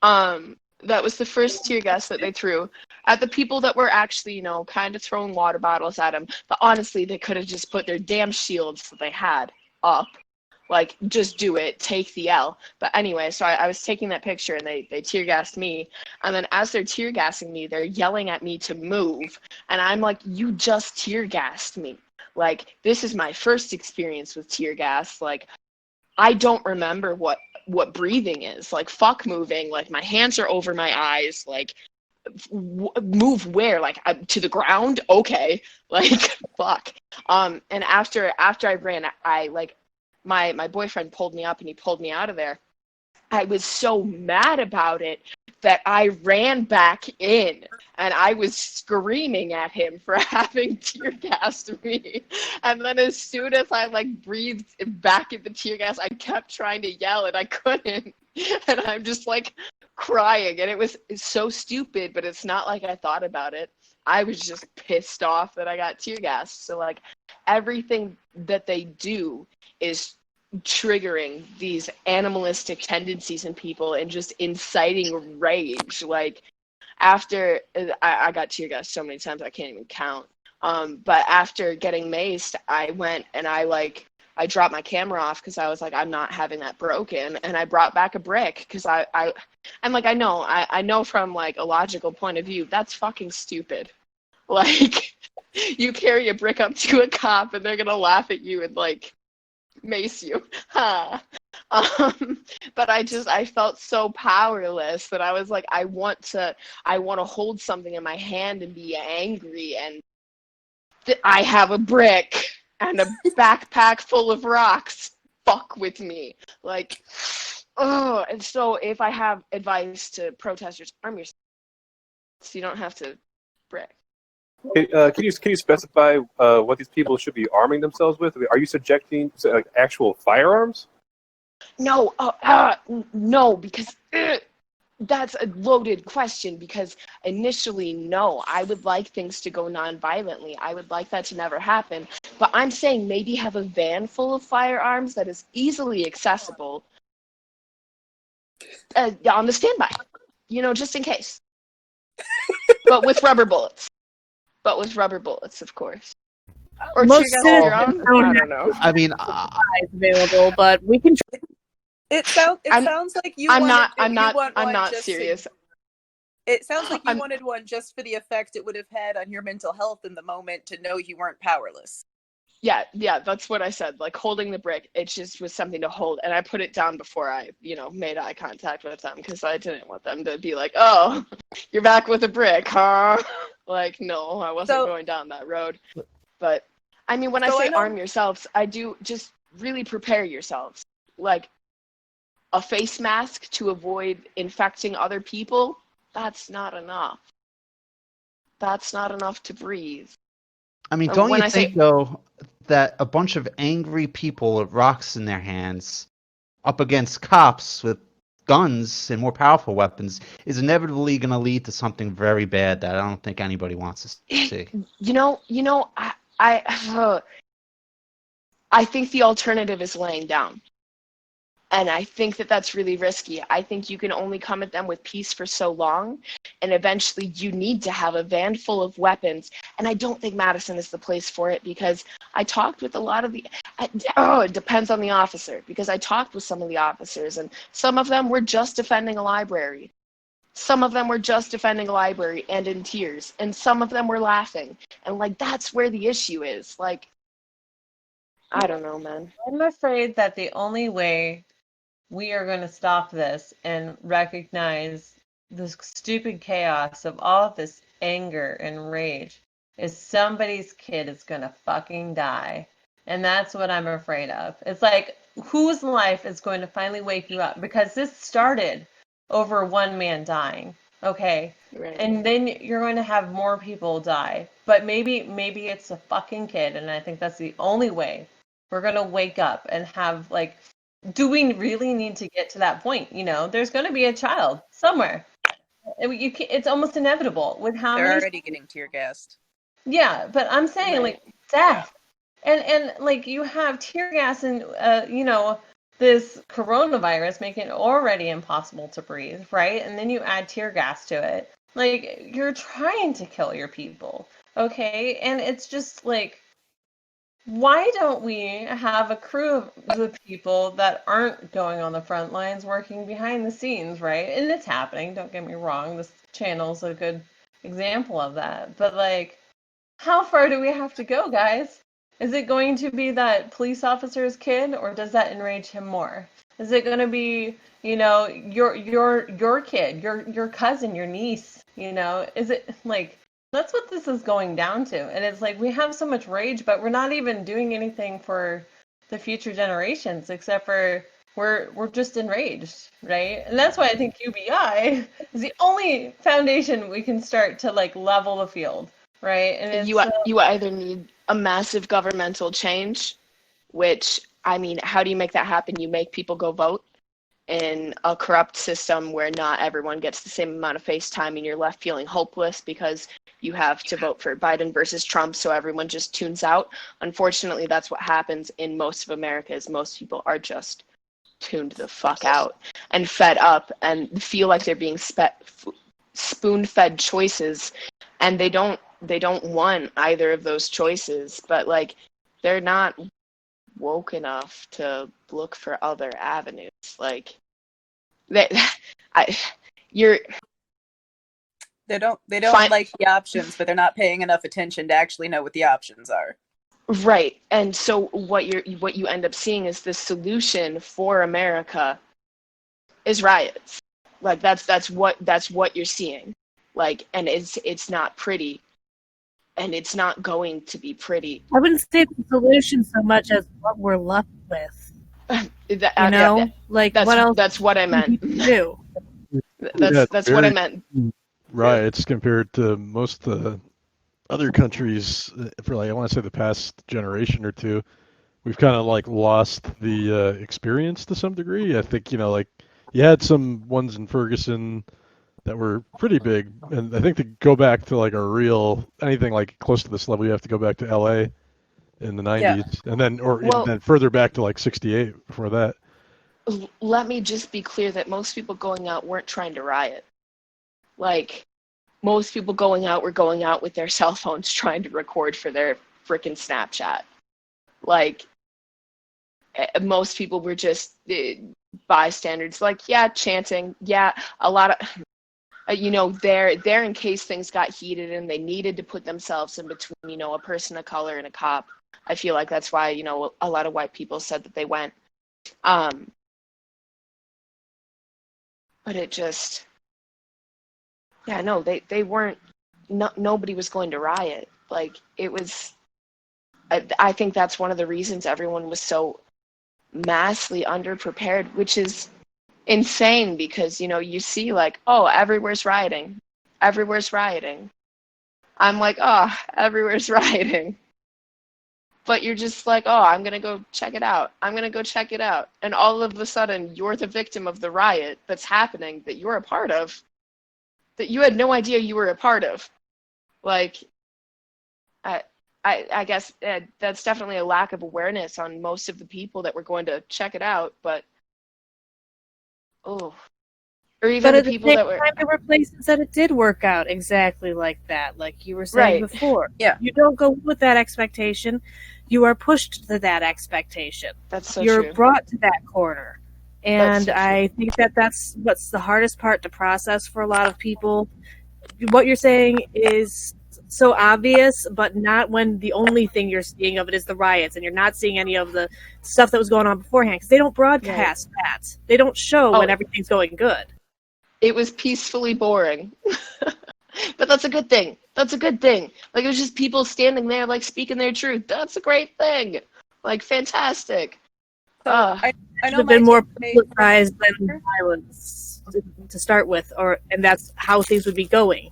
That was the first tear gas that they threw at the people that were actually, you know, kind of throwing water bottles at them. But honestly, they could have just put their damn shields that they had up. Like, just do it, take the L. But anyway, so I was taking that picture, and they tear gassed me. And then as they're tear gassing me, they're yelling at me to move. And I'm like, you just tear gassed me. Like, this is my first experience with tear gas. Like, I don't remember what breathing is. Like, fuck moving. Like, my hands are over my eyes. Like, move where? Like, to the ground? Okay. Like, fuck. And after I ran, I like, my boyfriend pulled me up and he pulled me out of there. I was so mad about it that I ran back in, and I was screaming at him for having tear gassed me. And then as soon as I like breathed back in the tear gas, I kept trying to yell and I couldn't. And I'm just like crying, and it's so stupid, but it's not like I thought about it. I was just pissed off that I got tear gassed. So like everything that they do is triggering these animalistic tendencies in people and just inciting rage. Like, after I got tear gassed so many times I can't even count. But after getting maced, I went and I dropped my camera off because I was like, I'm not having that broken, and I brought back a brick because I'm like, I know from like a logical point of view that's fucking stupid. Like, you carry a brick up to a cop and they're gonna laugh at you and like mace you. But I felt so powerless that I was like, I want to hold something in my hand and be angry, and I have a brick and a backpack full of rocks. Fuck with me. Like, oh. And so if I have advice to protesters, arm yourself so you don't have to brick. Can you specify what these people should be arming themselves with? Are you subjecting to like actual firearms? No, no, because that's a loaded question. Because initially, no, I would like things to go non-violently. I would like that to never happen. But I'm saying maybe have a van full of firearms that is easily accessible on the standby, you know, just in case. But with rubber bullets. Of course. Or most your own? I don't know. I mean, available, but we can. It sounds like you. I'm want not serious. It sounds like you wanted one just for the effect it would have had on your mental health in the moment to know you weren't powerless. Yeah, that's what I said. Like, holding the brick, it just was something to hold, and I put it down before I, you know, made eye contact with them because I didn't want them to be like, "Oh, you're back with a brick, huh?" Like, no, I wasn't going down that road. But I mean, when I say arm yourselves, I do just really prepare yourselves. Like, a face mask to avoid infecting other people, that's not enough. that's not enough to breathe. I mean, And don't when you I think say though that a bunch of angry people with rocks in their hands up against cops with guns and more powerful weapons is inevitably going to lead to something very bad that I don't think anybody wants to see. I think the alternative is laying down. And I think that that's really risky. I think you can only come at them with peace for so long, and eventually you need to have a van full of weapons. And I don't think Madison is the place for it, because I talked with a lot of it depends on the officer, because I talked with some of the officers, and some of them were just defending a library. Some of them were just defending a library and in tears, and some of them were laughing. And like, that's where the issue is. Like, I don't know, man. I'm afraid that the only way we are going to stop this and recognize the stupid chaos of all of this anger and rage is somebody's kid is going to fucking die. And that's what I'm afraid of. It's like, whose life is going to finally wake you up? Because this started over one man dying. Okay. Right. And then you're going to have more people die. But maybe it's a fucking kid. And I think that's the only way we're going to wake up and have, like, do we really need to get to that point? You know, there's going to be a child somewhere. It's almost inevitable with how They're many. already getting tear gassed. Yeah, but I'm saying, Right. like, death. And like, you have tear gas and this coronavirus making it already impossible to breathe, right? And then you add tear gas to it. Like, you're trying to kill your people, okay? And it's just like, why don't we have a crew of the people that aren't going on the front lines working behind the scenes, right? And it's happening, don't get me wrong. This channel's a good example of that. But, like, how far do we have to go, guys? Is it going to be that police officer's kid, or does that enrage him more? Is it going to be, your kid, your cousin, your niece, Is it, like, that's what this is going down to. And it's like, we have so much rage, but we're not even doing anything for the future generations, except for we're just enraged, right? And that's why I think UBI is the only foundation we can start to, like, level the field, right? And it's, you either need a massive governmental change, which, I mean, how do you make that happen? You make people go vote in a corrupt system where not everyone gets the same amount of face time, and you're left feeling hopeless because you have to vote for Biden versus Trump, so everyone just tunes out. Unfortunately, that's what happens in most of America, is most people are just tuned the fuck out and fed up and feel like they're being spoon-fed choices, and they don't want either of those choices, but, like, they're not woke enough to look for other avenues. Like, they don't Fine. like the options, but they're not paying enough attention to actually know what the options are. Right. And so what you end up seeing is the solution for America is riots. Like, that's what you're seeing. Like, and it's not pretty. And it's not going to be pretty. I wouldn't say the solution so much as what we're left with. What else? That's what I meant. Do. That's what I meant. Riots compared to most other countries for, like, I want to say the past generation or two, we've kind of, like, lost the experience to some degree. I think, like, you had some ones in Ferguson that were pretty big, and I think to go back to, like, anything like close to this level, you have to go back to LA in the 90s, and then then further back to, like, 68 before that. Let me just be clear that most people going out weren't trying to riot. Like, most people going out were going out with their cell phones trying to record for their freaking Snapchat. Like, most people were just bystanders, like, yeah, chanting, yeah, a lot of there in case things got heated and they needed to put themselves in between, a person of color and a cop. I feel like that's why, a lot of white people said that they went. But it just, yeah, no, they weren't, nobody was going to riot. Like, it was, I think that's one of the reasons everyone was so massively underprepared, which is insane, because you see, like, oh, everywhere's rioting, I'm like, oh, everywhere's rioting. But you're just like, oh, I'm going to go check it out. I'm going to go check it out. And all of a sudden, you're the victim of the riot that's happening that you're a part of, that you had no idea you were a part of. Like, I guess that's definitely a lack of awareness on most of the people that were going to check it out. But, oh. Or even but the at people the same that were. time, there were places that it did work out exactly like that, like you were saying Right. before. Yeah. You don't go with that expectation. You are pushed to that expectation. That's so You're true. brought to that corner. And so I think that's what's the hardest part to process for a lot of people. What you're saying is so obvious, but not when the only thing you're seeing of it is the riots, and you're not seeing any of the stuff that was going on beforehand, because they don't broadcast that. They don't show when everything's going good. It was peacefully boring. But that's a good thing. That's a good thing. Like, it was just people standing there, like, speaking their truth. That's a great thing. Like, fantastic. So I Should know have been more takeaway- publicized than violence to start with, and that's how things would be going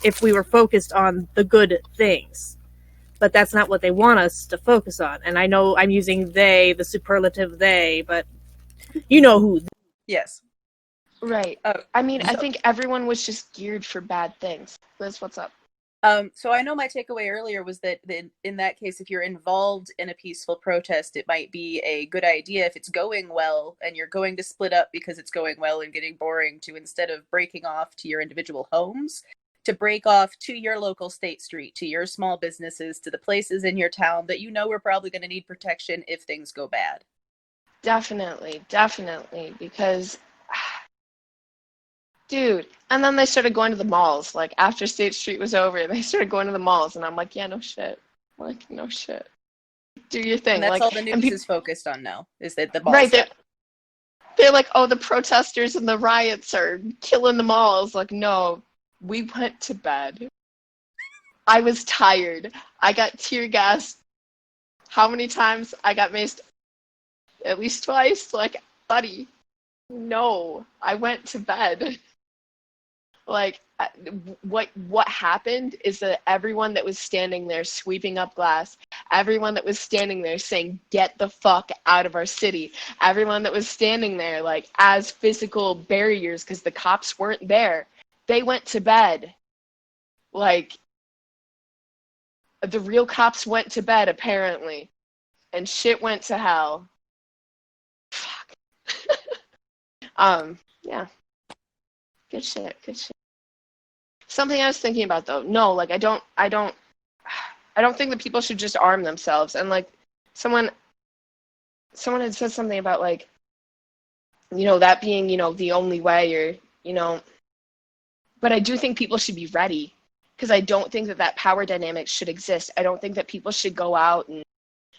if we were focused on the good things. But that's not what they want us to focus on. And I know I'm using they, the superlative they, but you know who. Yes. Right. I mean, I think everyone was just geared for bad things. Liz, what's up? So I know my takeaway earlier was that in that case, if you're involved in a peaceful protest, it might be a good idea if it's going well and you're going to split up because it's going well and getting boring, to, instead of breaking off to your individual homes, to break off to your local state street, to your small businesses, to the places in your town that you know are probably going to need protection if things go bad. Definitely, because, dude, and then they started going to the malls. Like, after State Street was over, they started going to the malls, and I'm like, yeah, no shit. Like, no shit. Do your thing. And that's like, all the news is focused on now, is that the malls. Right, they're like, oh, the protesters and the riots are killing the malls. Like, no, we went to bed. I was tired. I got tear gassed. How many times I got maced? At least twice. Like, buddy, no, I went to bed. Like, what happened is that everyone that was standing there sweeping up glass, everyone that was standing there saying, get the fuck out of our city, everyone that was standing there, like, as physical barriers because the cops weren't there, they went to bed. Like, the real cops went to bed, apparently, and shit went to hell. Fuck. Yeah. Good shit. Something I was thinking about, though. No, like, I don't think that people should just arm themselves. And, like, someone had said something about, like, you know, that being, you know, the only way, or, you know, but I do think people should be ready, because I don't think that power dynamic should exist. I don't think that people should go out and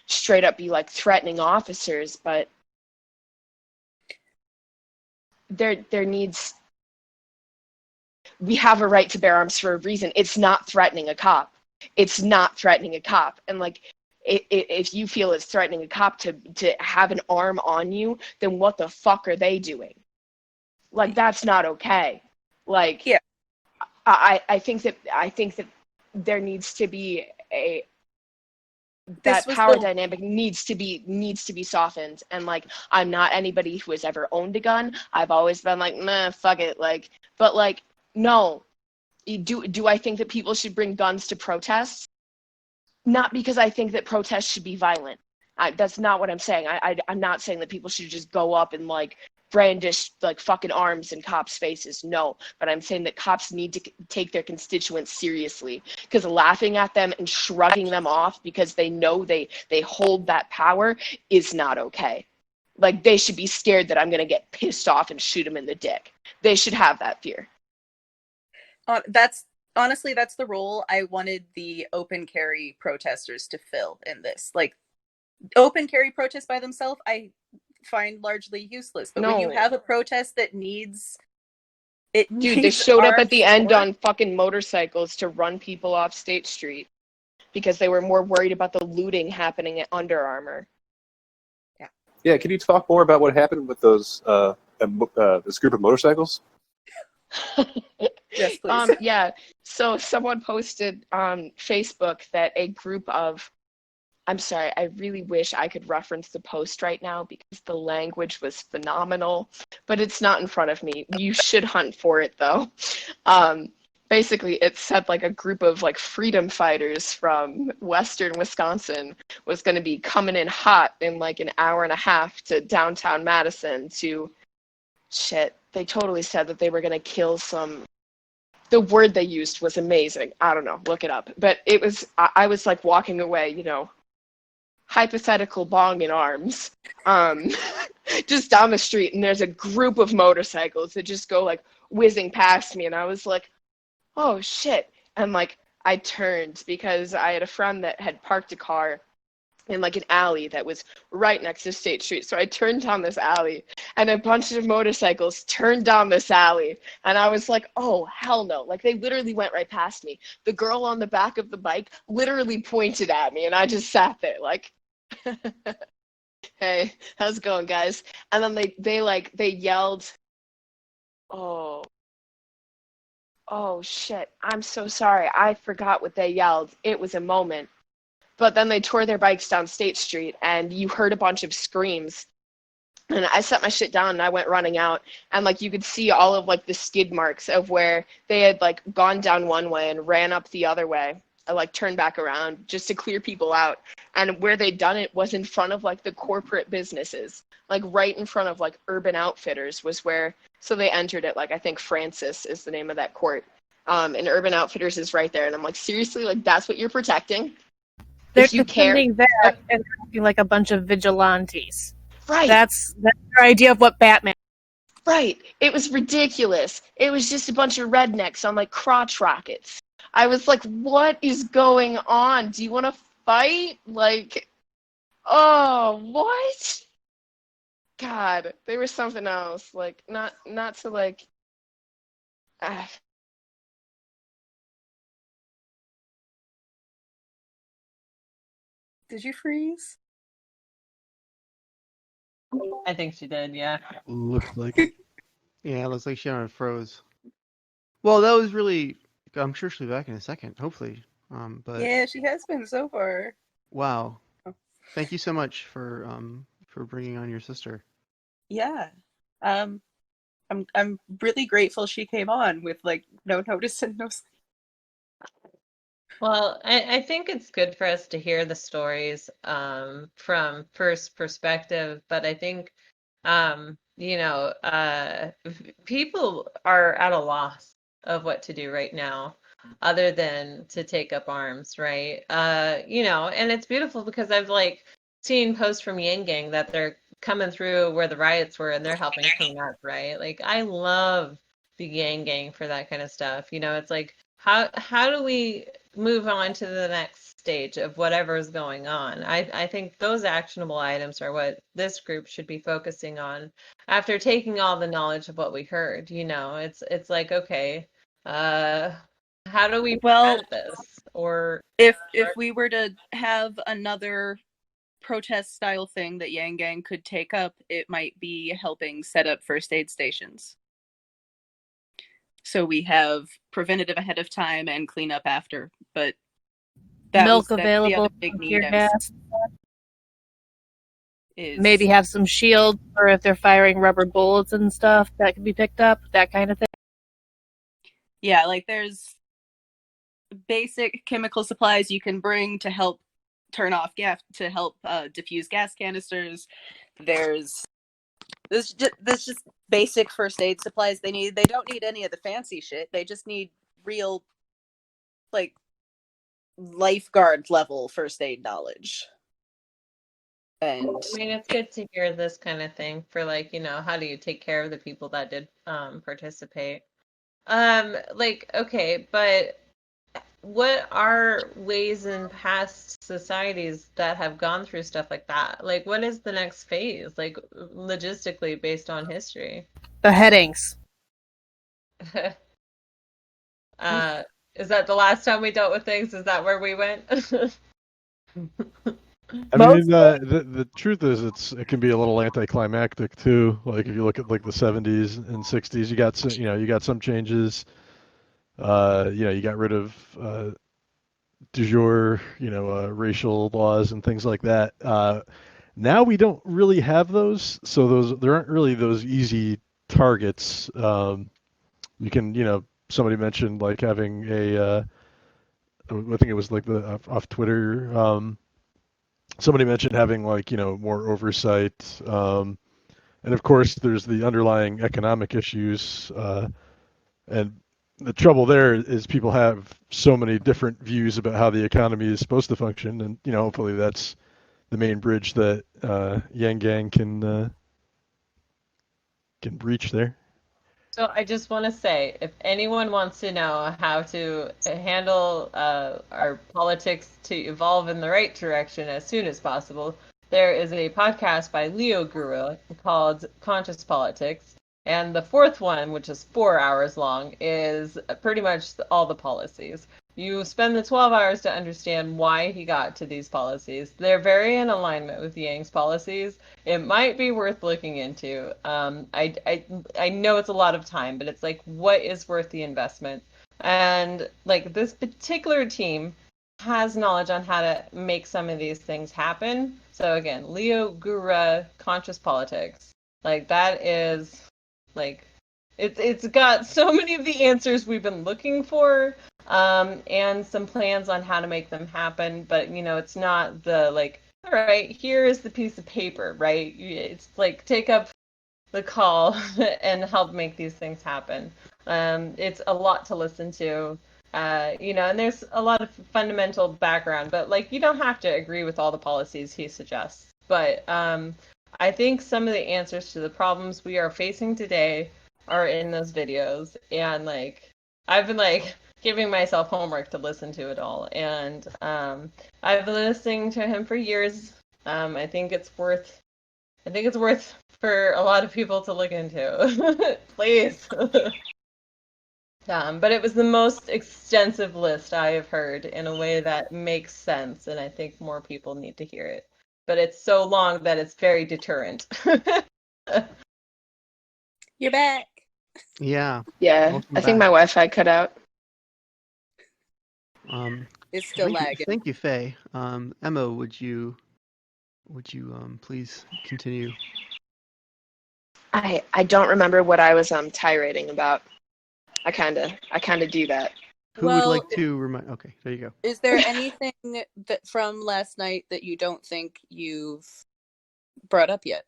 straight up be, like, threatening officers, but there needs... We have a right to bear arms for a reason. It's not threatening a cop. And, like, if you feel it's threatening a cop to have an arm on you, then what the fuck are they doing? Like, that's not okay. Like, yeah. I think that there needs to be that power dynamic needs to be softened. And, like, I'm not anybody who has ever owned a gun. I've always been like, meh, fuck it. Like, but, like, no. Do I think that people should bring guns to protests? Not because I think that protests should be violent. That's not what I'm saying. I'm not saying that people should just go up and, like, brandish, like, fucking arms in cops' faces. No. But I'm saying that cops need to take their constituents seriously. Because laughing at them and shrugging them off because they know they hold that power is not okay. Like, they should be scared that I'm going to get pissed off and shoot them in the dick. They should have that fear. That's the role I wanted the open carry protesters to fill in this. Like, open carry protests by themselves, I find largely useless. But when you have a protest that needs it, dude, they showed up at the end on fucking motorcycles to run people off State Street because they were more worried about the looting happening at Under Armour. Yeah, can you talk more about what happened with those this group of motorcycles? Yes, please. Yeah. So someone posted on Facebook that a group of, I'm sorry, I really wish I could reference the post right now because the language was phenomenal, but it's not in front of me. You should hunt for it though. Basically, it said like a group of like freedom fighters from Western Wisconsin was going to be coming in hot in like an hour and a half to downtown Madison to, shit, they totally said that they were going to kill some, the word they used was amazing. I don't know, look it up. But it was, I was like walking away, you know, hypothetical bong in arms, just down the street, and there's a group of motorcycles that just go like whizzing past me, and I was like, oh shit. And like I turned because I had a friend that had parked a car in like an alley that was right next to State Street. So I turned down this alley and a bunch of motorcycles turned down this alley. And I was like, oh, hell no. Like they literally went right past me. The girl on the back of the bike literally pointed at me and I just sat there like, hey, how's it going, guys? And then they yelled, oh shit, I'm so sorry. I forgot what they yelled. It was a moment. But then they tore their bikes down State Street, and you heard a bunch of screams. And I set my shit down, and I went running out. And, like, you could see all of, like, the skid marks of where they had, like, gone down one way and ran up the other way. I, like, turned back around just to clear people out. And where they'd done it was in front of, like, the corporate businesses. Like, right in front of, like, Urban Outfitters was where... So they entered it, like, I think Francis is the name of that court. And Urban Outfitters is right there. And I'm like, seriously? Like, that's what you're protecting? They're If you care, defending that and acting like a bunch of vigilantes. right? That's their idea of what Batman. Right. It was ridiculous. It was just a bunch of rednecks on like crotch rockets. I was like, what is going on? Do you want to fight? Like, oh, what? God, they were something else. Like, not to like. Did you freeze? I think she did, yeah. Looks like it. Yeah, it looks like she froze. Well, that was really. I'm sure she'll be back in a second, hopefully. But Yeah, she has been so far. wow, thank you so much for bringing on your sister. Yeah, I'm really grateful she came on with like no notice and no. Well, I think it's good for us to hear the stories from first perspective, but I think people are at a loss of what to do right now other than to take up arms, right? And it's beautiful because I've like seen posts from Yang Gang that they're coming through where the riots were and they're helping clean up, right? Like I love the Yang Gang for that kind of stuff. It's like how do we move on to the next stage of whatever is going on? I think those actionable items are what this group should be focusing on after taking all the knowledge of what we heard. It's like, okay, how do we prevent this? Or if we were to have another protest style thing that Yang Gang could take up, it might be helping set up first aid stations. So we have preventative ahead of time and cleanup after, but milk available big your need. gas. Maybe have some shields, or if they're firing rubber bullets and stuff, that could be picked up, that kind of thing. Yeah, like there's basic chemical supplies you can bring to help turn off gas, to help diffuse gas canisters. There's just basic first aid supplies they need. They don't need any of the fancy shit. They just need real, like, lifeguard level first aid knowledge. And I mean, it's good to hear this kind of thing for like, how do you take care of the people that did participate? Okay, but what are ways in past societies that have gone through stuff like that? Like, what is the next phase, like, logistically based on history? Beheadings. Is that the last time we dealt with things? Is that where we went? I mean, the truth is, it can be a little anticlimactic too. Like if you look at like the 70s and 60s, you got some changes. You got rid of du jour, racial laws and things like that. Now we don't really have those, so there aren't really those easy targets. You can, somebody mentioned like having I think it was like the off Twitter. Somebody mentioned having like more oversight, and of course there's the underlying economic issues, and the trouble there is people have so many different views about how the economy is supposed to function, and hopefully that's the main bridge that Yang Gang can breach there. So I just want to say, if anyone wants to know how to handle our politics to evolve in the right direction as soon as possible, there is a podcast by Leo Guru called Conscious Politics. And the fourth one, which is 4 hours long, is pretty much all the policies. You spend the 12 hours to understand why he got to these policies. They're very in alignment with Yang's policies. It might be worth looking into. I know it's a lot of time, but it's like, what is worth the investment? And like this particular team has knowledge on how to make some of these things happen. So again, Leo Gura, Conscious Politics. Like that is like it's got so many of the answers we've been looking for. And some plans on how to make them happen, but it's not the like, all right, here is the piece of paper, right? It's like take up the call and help make these things happen. It's a lot to listen to, and there's a lot of fundamental background, but like you don't have to agree with all the policies he suggests. But I think some of the answers to the problems we are facing today are in those videos, and like I've been like giving myself homework to listen to it all, and I've been listening to him for years. I think it's worth for a lot of people to look into. Please. But it was the most extensive list I have heard in a way that makes sense, and I think more people need to hear it. But it's so long that it's very deterrent. You're back. Yeah. Yeah, I think my Wi-Fi cut out. It's still lagging. Thank you, Faye. Emma, would you please continue? I don't remember what I was tirading about. I kind of do that. Who would like to remind? Okay, there you go. Is there anything that from last night that you don't think you've brought up yet?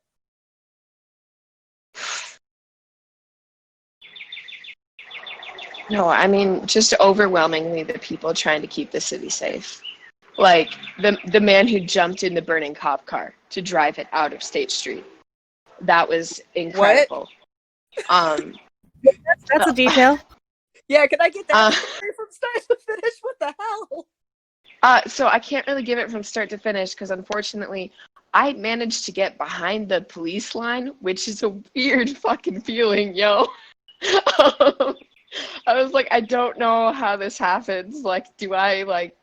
No, I mean just overwhelmingly the people trying to keep the city safe. Like the man who jumped in the burning cop car to drive it out of State Street. That was incredible. What? That's a detail. Yeah, can I get that from start to finish? What the hell? So I can't really give it from start to finish because unfortunately I managed to get behind the police line, which is a weird fucking feeling, yo. I was like, I don't know how this happens. Like, do I like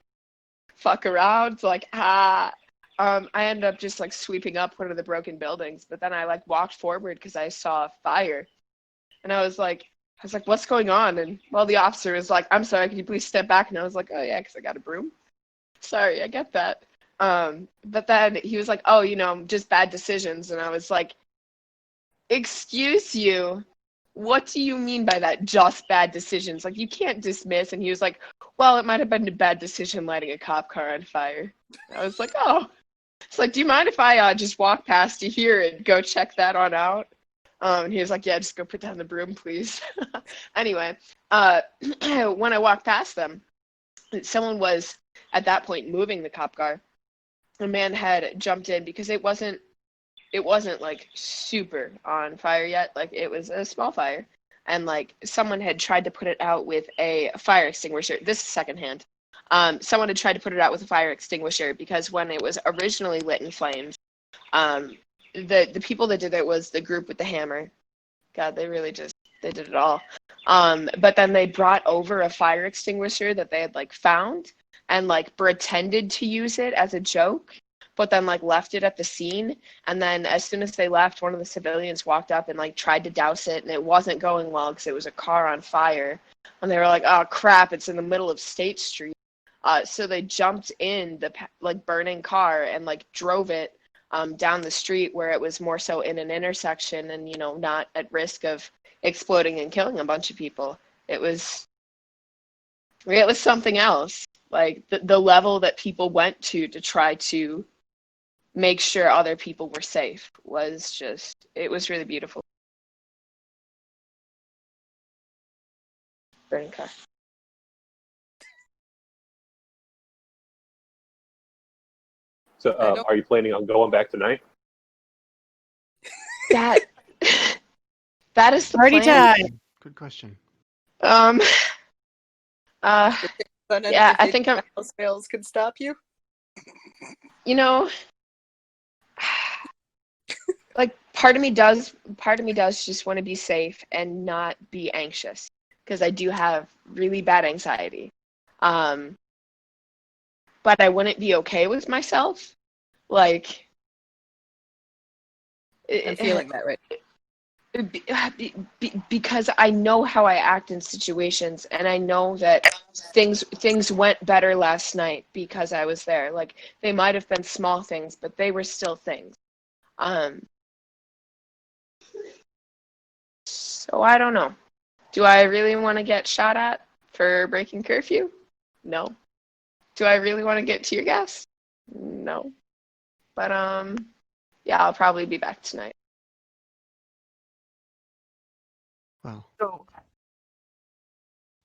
fuck around? It's like, I ended up just like sweeping up one of the broken buildings, but then I like walked forward because I saw a fire, and I was like, what's going on? And well, the officer was like, I'm sorry, can you please step back? And I was like, oh yeah, because I got a broom. Sorry, I get that. But then he was like, oh, just bad decisions, and I was like, excuse you. What do you mean by that? Just bad decisions? Like, you can't dismiss. And he was like, well, it might have been a bad decision lighting a cop car on fire. I was like, oh. It's like, do you mind if I just walk past you here and go check that on out? And he was like, yeah, just go put down the broom, please. Anyway, when I walked past them, someone was, at that point, moving the cop car. A man had jumped in because it wasn't like super on fire yet. Like it was a small fire, and like someone had tried to put it out with a fire extinguisher. This is secondhand. Someone had tried to put it out with a fire extinguisher because when it was originally lit in flames, the people that did it was the group with the hammer. God, they did it all. But then they brought over a fire extinguisher that they had like found and like pretended to use it as a joke. but then like left it at the scene. And then as soon as they left, one of the civilians walked up and like tried to douse it, and it wasn't going well because it was a car on fire. And they were like, "Oh crap, it's in the middle of State Street." So they jumped in the like burning car and like drove it down the street where it was more so in an intersection and, you know, not at risk of exploding and killing a bunch of people. It was something else. Like the level that people went to try to make sure other people were safe was just, it was really beautiful. Burning car. So, are you planning on going back tonight? That is the Party plan. time. Good question. Yeah, I think I'm. Sales can stop you. You know, like part of me does just want to be safe and not be anxious, because I do have really bad anxiety. But I wouldn't be okay with myself. Like, I'm feeling that right. Because I know how I act in situations, and I know that things went better last night because I was there. Like, they might have been small things, but they were still things. So I don't know. Do I really want to get shot at for breaking curfew? No. Do I really want to get tear gas? No. But yeah, I'll probably be back tonight. Wow. So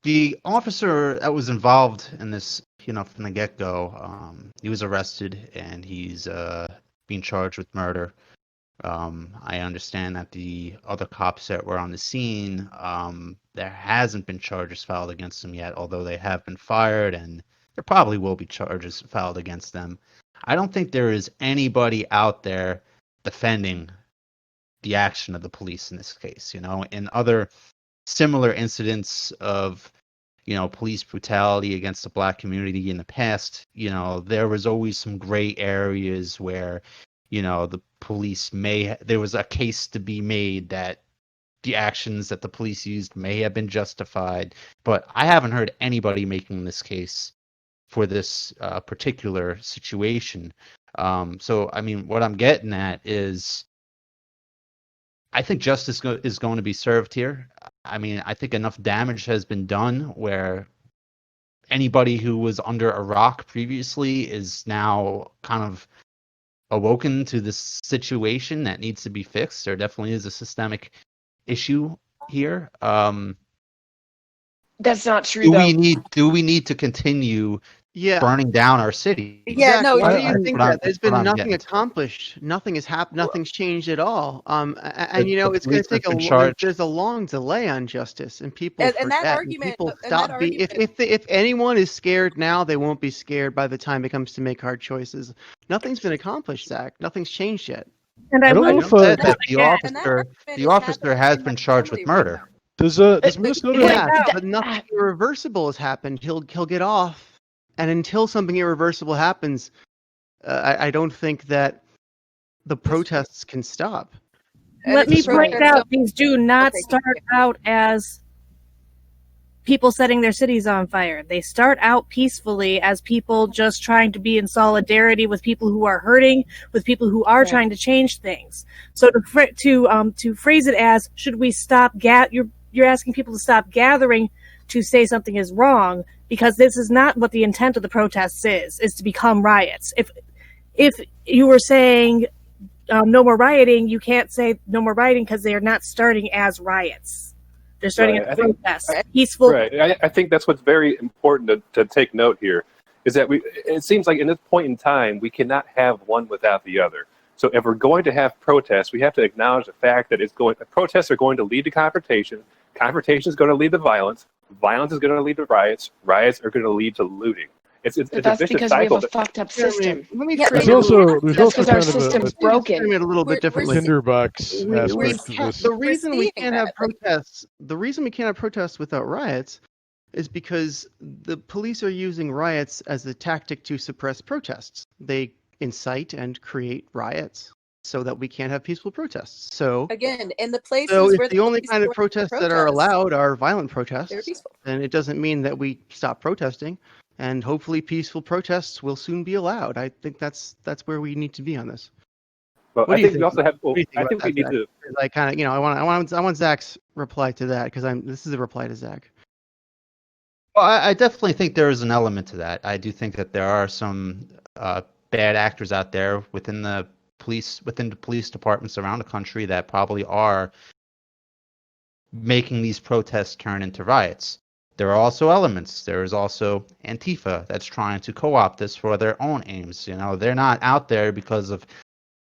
the officer that was involved in this, from the get-go, he was arrested and he's being charged with murder. I understand that the other cops that were on the scene, there hasn't been charges filed against them yet, although they have been fired, and there probably will be charges filed against them. I don't think there is anybody out there defending the action of the police in this case. In other similar incidents of, police brutality against the Black community in the past, there was always some gray areas where, the police there was a case to be made that the actions that the police used may have been justified, but I haven't heard anybody making this case for this particular situation. So, I mean, what I'm getting at is I think justice is going to be served here. I mean, I think enough damage has been done where anybody who was under a rock previously is now kind of awoken to this situation that needs to be fixed. There definitely is a systemic issue here. That's not true, Do though. we need to continue burning down our city? Yeah, Zach, no. why do you think that? There's been I'm nothing getting. accomplished. Nothing has happened. Nothing's changed at all. And The it's going to police take have been charged. there's a long delay on justice, and people And forget. that And argument, people and that stop being. If anyone is scared now, they won't be scared by the time it comes to make hard choices. Nothing's been accomplished, Zach. Nothing's changed yet. And I don't know I if said that that the officer has been charged with murder. does Minnesota. Yeah, but nothing irreversible has happened. He'll get off. And until something irreversible happens, I don't think that the protests can stop. Let me point out, these do not start out as people setting their cities on fire. They start out peacefully as people just trying to be in solidarity with people who are hurting, with people who are trying to change things. So to phrase it as, should we stop? You're asking people to stop gathering to say something is wrong, because this is not what the intent of the protests is to become riots. If you were saying no more rioting, you can't say no more rioting because they are not starting as riots. They're starting as protests, peaceful. Right. I think that's what's very important to take note here, is that it seems like in this point in time, we cannot have one without the other. So if we're going to have protests, we have to acknowledge the fact that protests are going to lead to confrontation. Confrontation is going to lead to violence. Violence is going to lead to riots. Riots are going to lead to looting. It's a that's vicious because cycle. we have a fucked up system. Let me There's also because our kind of system's broken. frame it a little bit differently. tinderbox aspect to this. The reason we can't have protests, without riots, is because the police are using riots as a tactic to suppress protests. They incite and create riots so that we can't have peaceful protests. So again, in the places so if where the only police kind of join protests that are allowed are violent they're protests, peaceful. then it doesn't mean that we stop protesting. And hopefully peaceful protests will soon be allowed. I think that's where we need to be on this. Well, What I do you think we think? also have. Well, What do you think I about think we that, need Zach? to. 'Cause I kind of, I want Zach's reply to that because this is a reply to Zach. Well, I definitely think there is an element to that. I do think that there are some bad actors out there within the police departments around the country that probably are making these protests turn into riots. There are also elements. There is also Antifa that's trying to co-opt this for their own aims. They're not out there because of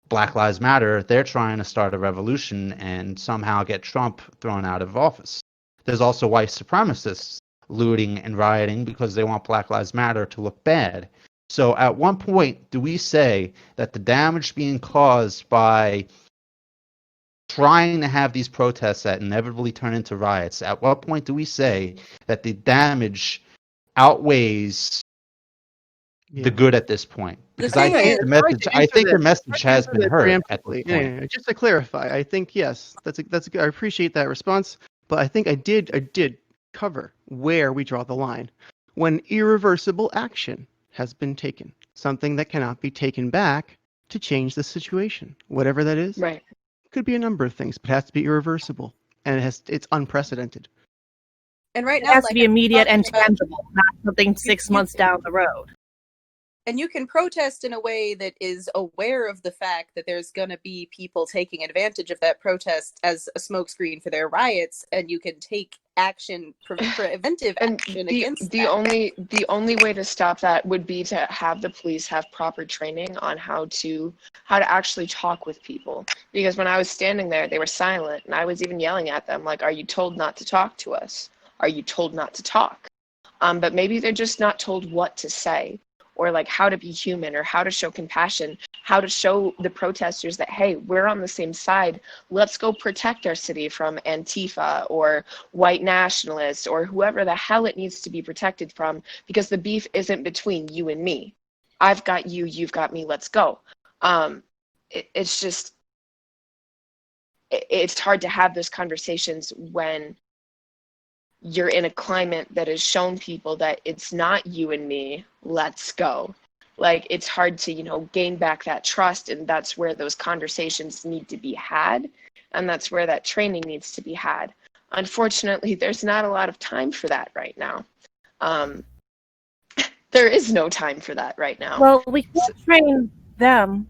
Black Lives Matter. They're trying to start a revolution and somehow get Trump thrown out of office. There's also white supremacists looting and rioting because they want Black Lives Matter to look bad. So at one point, do we say that the damage being caused by trying to have these protests that inevitably turn into riots, at what point do we say that the damage outweighs the good at this point? Because I think the message has been heard at this point. Yeah, just to clarify, I think yes, that's good. I appreciate that response, but I think I did cover where we draw the line when irreversible action has been taken, something that cannot be taken back to change the situation, whatever that is. Right. Could be a number of things, but it has to be irreversible, and it's unprecedented. And right It now, has to be immediate and about- tangible, not something 6 months down the road. And you can protest in a way that is aware of the fact that there's going to be people taking advantage of that protest as a smokescreen for their riots, and you can take action, preventive action against the that. the only way to stop that would be to have the police have proper training on how to actually talk with people. Because when I was standing there, they were silent, and I was even yelling at them like, "Are you told not to talk to us? Are you told not to talk?" But maybe they're just not told what to say, or like how to be human, or how to show compassion, how to show the protesters that, hey, we're on the same side. Let's go protect our city from Antifa or white nationalists or whoever the hell it needs to be protected from, because the beef isn't between you and me. I've got you, you've got me, let's go. It's just, it's hard to have those conversations when you're in a climate that has shown people that it's not you and me, let's go. Like, it's hard to, gain back that trust, and that's where those conversations need to be had, and that's where that training needs to be had. Unfortunately, there's not a lot of time for that right now. There is no time for that right now. Well, we can't train them.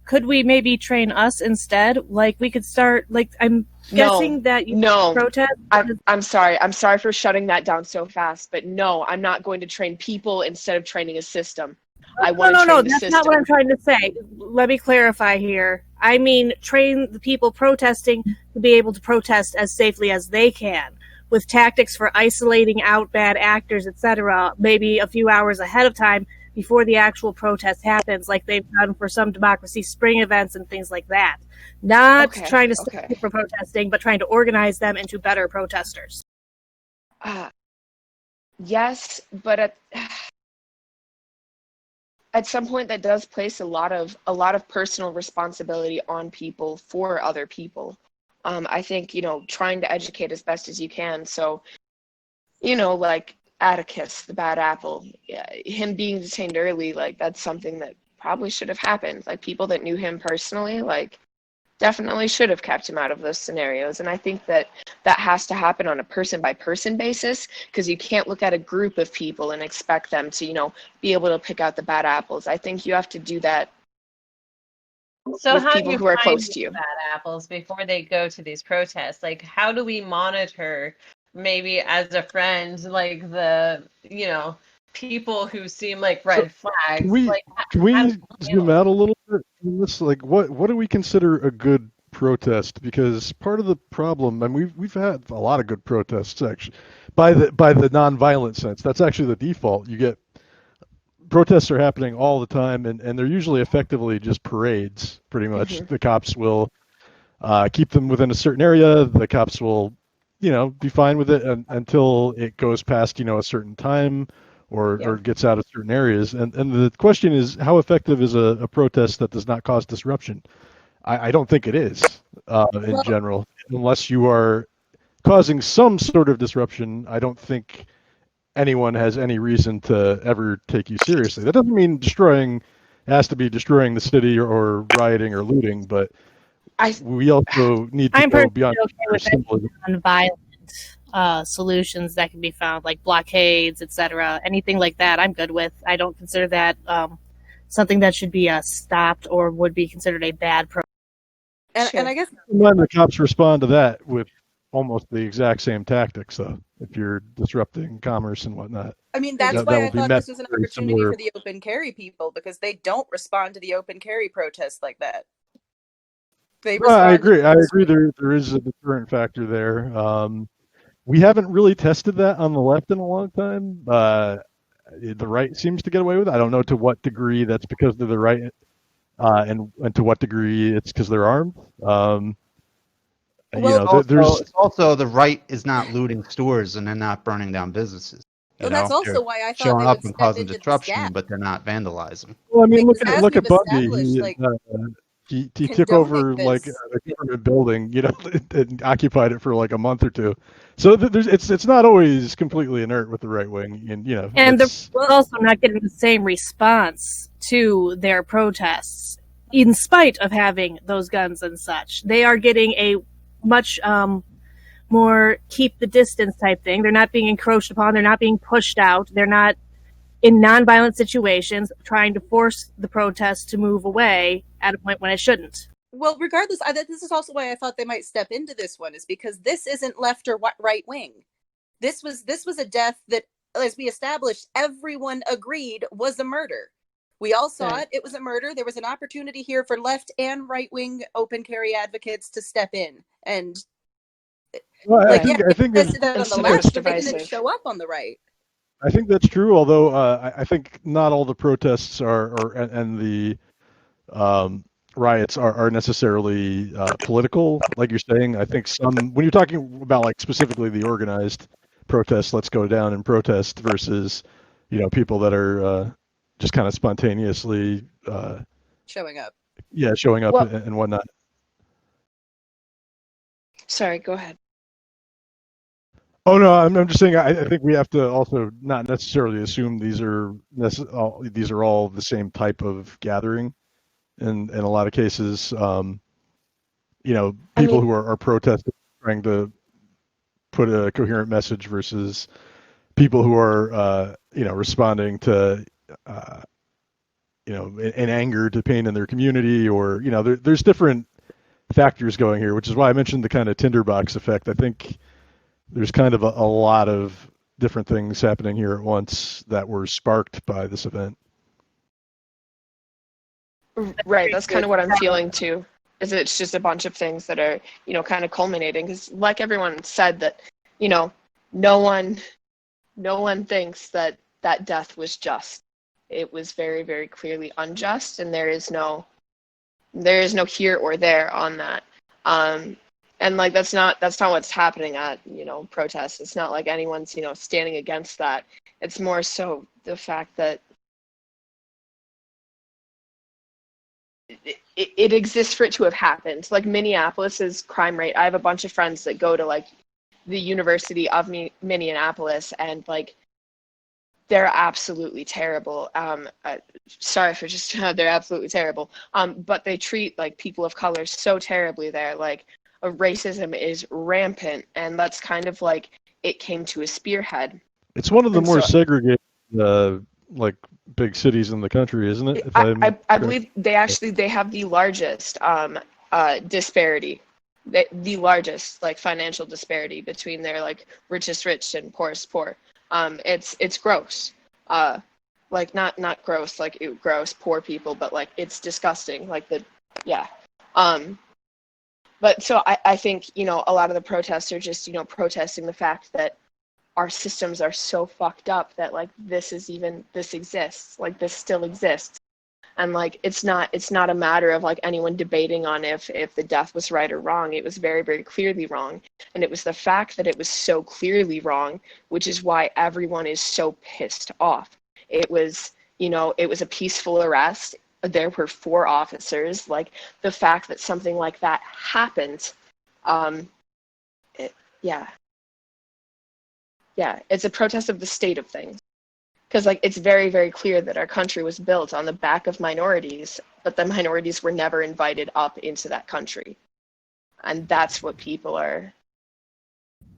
Could we maybe train us instead? Like, we could start, like, I'm guessing that you protest. I'm sorry for shutting that down so fast, but no, I'm not going to train people instead of training a system. I want to train the that's system. not what I'm trying to say. Let me clarify here. I mean, train the people protesting to be able to protest as safely as they can, with tactics for isolating out bad actors, etc., maybe a few hours ahead of time before the actual protest happens, like they've done for some Democracy Spring events and things like that. Not trying to stop people from protesting, but trying to organize them into better protesters. Yes, but at some point that does place a lot of personal responsibility on people for other people. I think, trying to educate as best as you can. So, like Atticus, the bad apple, him being detained early, like, that's something that probably should have happened. Like, people that knew him personally, like, definitely should have kept him out of those scenarios. And I think that has to happen on a person by person basis, because you can't look at a group of people and expect them to, be able to pick out the bad apples. I think you have to do that so with how people do you who are find close these to you. bad apples before they go to these protests? Like, how do we monitor, maybe as a friend, like the people who seem like red flags? Can we zoom out a little bit on this? Like, what do we consider a good protest? Because part of the problem, and we've had a lot of good protests actually, by the nonviolent sense. That's actually the default. You get protests are happening all the time, and they're usually effectively just parades. Pretty much, the cops will keep them within a certain area. The cops will, be fine with it until it goes past, a certain time, or gets out of certain areas. And the question is, how effective is a protest that does not cause disruption? I don't think it is in general, unless you are causing some sort of disruption. I don't think anyone has any reason to ever take you seriously. That doesn't mean has to be destroying the city or rioting or looting, but we also need to go beyond symbolism. Nonviolent solutions that can be found, like blockades, etc. Anything like that, I'm good with. I don't consider that something that should be stopped or would be considered a bad protest. And I guess when the cops respond to that with almost the exact same tactics, though, if you're disrupting commerce and whatnot. I mean, that's why I thought this was an opportunity for the open carry people, because they don't respond to the open carry protests like that. I agree. There is a deterrent factor there. We haven't really tested that on the left in a long time. The right seems to get away with it. I don't know to what degree that's because they're the right, and to what degree it's because they're armed. It's also the right is not looting stores and they're not burning down businesses. That's also why I thought showing they up would and step causing into disruption, but they're not vandalizing. Well, I mean, because look at Bundy. He took over like a government building, and occupied it for like a month or two. So it's not always completely inert with the right wing, and And they're also not getting the same response to their protests, in spite of having those guns and such. They are getting a much more keep the distance type thing. They're not being encroached upon. They're not being pushed out. They're not in nonviolent situations trying to force the protest to move away at a point when it shouldn't. Well, regardless, this is also why I thought they might step into this one, is because this isn't left or right wing. This was a death that, as we established, everyone agreed was a murder. We all saw it. It was a murder. There was an opportunity here for left and right wing open carry advocates to step in. And I think that on the left, but they didn't show up on the right. I think that's true. Although I think not all the protests and the riots are necessarily political, like you're saying. I think when you're talking about like specifically the organized protests, let's go down and protest versus, people that are just kind of spontaneously showing up. Yeah, showing up and whatnot. Sorry, go ahead. Oh no, I'm just saying. I think we have to also not necessarily assume these are all the same type of gathering. In a lot of cases, people who are protesting, trying to put a coherent message versus people who are responding to in anger to pain in their community, or there's different factors going here, which is why I mentioned the kind of tinderbox effect. I think there's kind of a lot of different things happening here at once that were sparked by this event. Right, that's kind of what I'm feeling too. Is it's just a bunch of things that are, kind of culminating. Because, like everyone said, that, no one thinks that death was just. It was very, very clearly unjust, and there is no here or there on that. And like that's not what's happening at protests. It's not like anyone's standing against that. It's more so the fact that it exists for it to have happened. Like Minneapolis's crime rate. I have a bunch of friends that go to like the University of Minneapolis, and like they're absolutely terrible. Sorry for just they're absolutely terrible. But they treat like people of color so terribly there. Like racism is rampant, and that's kind of like it came to a spearhead. It's one of the more segregated like big cities in the country, isn't it? I believe they have the largest disparity, the largest like financial disparity between their like richest rich and poorest poor. It's gross. Like not gross like gross poor people, but like it's disgusting. Like But so I think, a lot of the protests are just, protesting the fact that our systems are so fucked up that like this exists, like this still exists. And like it's not a matter of like anyone debating on if the death was right or wrong. It was very, very clearly wrong. And it was the fact that it was so clearly wrong, which is why everyone is so pissed off. It was, it was a peaceful arrest. There were 4 officers. Like the fact that something like that happened, yeah, it's a protest of the state of things. Because like it's very, very clear that our country was built on the back of minorities, but the minorities were never invited up into that country. And that's what people are.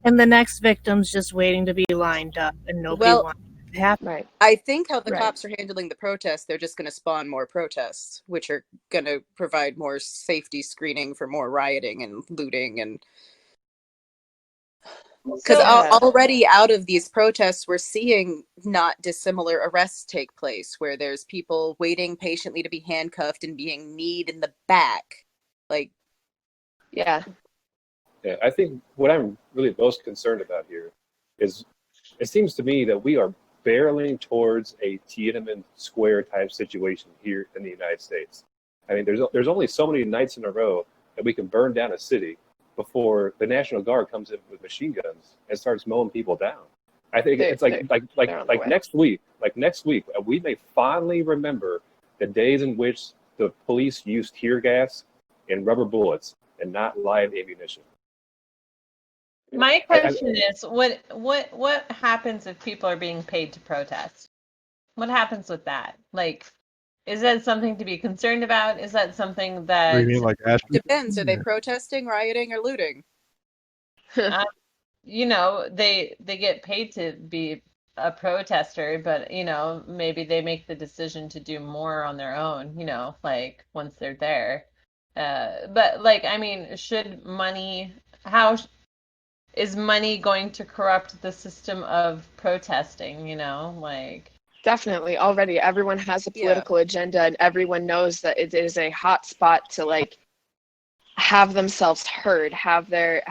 And the next victim's just waiting to be lined up, and nobody wants it to happen. Right. I think how the cops are handling the protests, they're just going to spawn more protests, which are going to provide more safety screening for more rioting and looting. And because already out of these protests, we're seeing not dissimilar arrests take place, where there's people waiting patiently to be handcuffed and being kneed in the back. Like, yeah, I think what I'm really most concerned about here is it seems to me that we are barreling towards a Tiananmen Square type situation here in the United States. I mean, there's only so many nights in a row that we can burn down a city before the National Guard comes in with machine guns and starts mowing people down. I think it's like next week, we may finally remember the days in which the police used tear gas and rubber bullets and not live ammunition. My question is, what happens if people are being paid to protest? What happens with that? Like, is that something to be concerned about? Is that something that... What do you mean, like Ashton? Depends. Are they protesting, rioting, or looting? They get paid to be a protester, but, maybe they make the decision to do more on their own, like, once they're there. But, like, I mean, is money going to corrupt the system of protesting, like... Definitely. Already everyone has a political agenda, and everyone knows that it is a hot spot to like have themselves heard, have their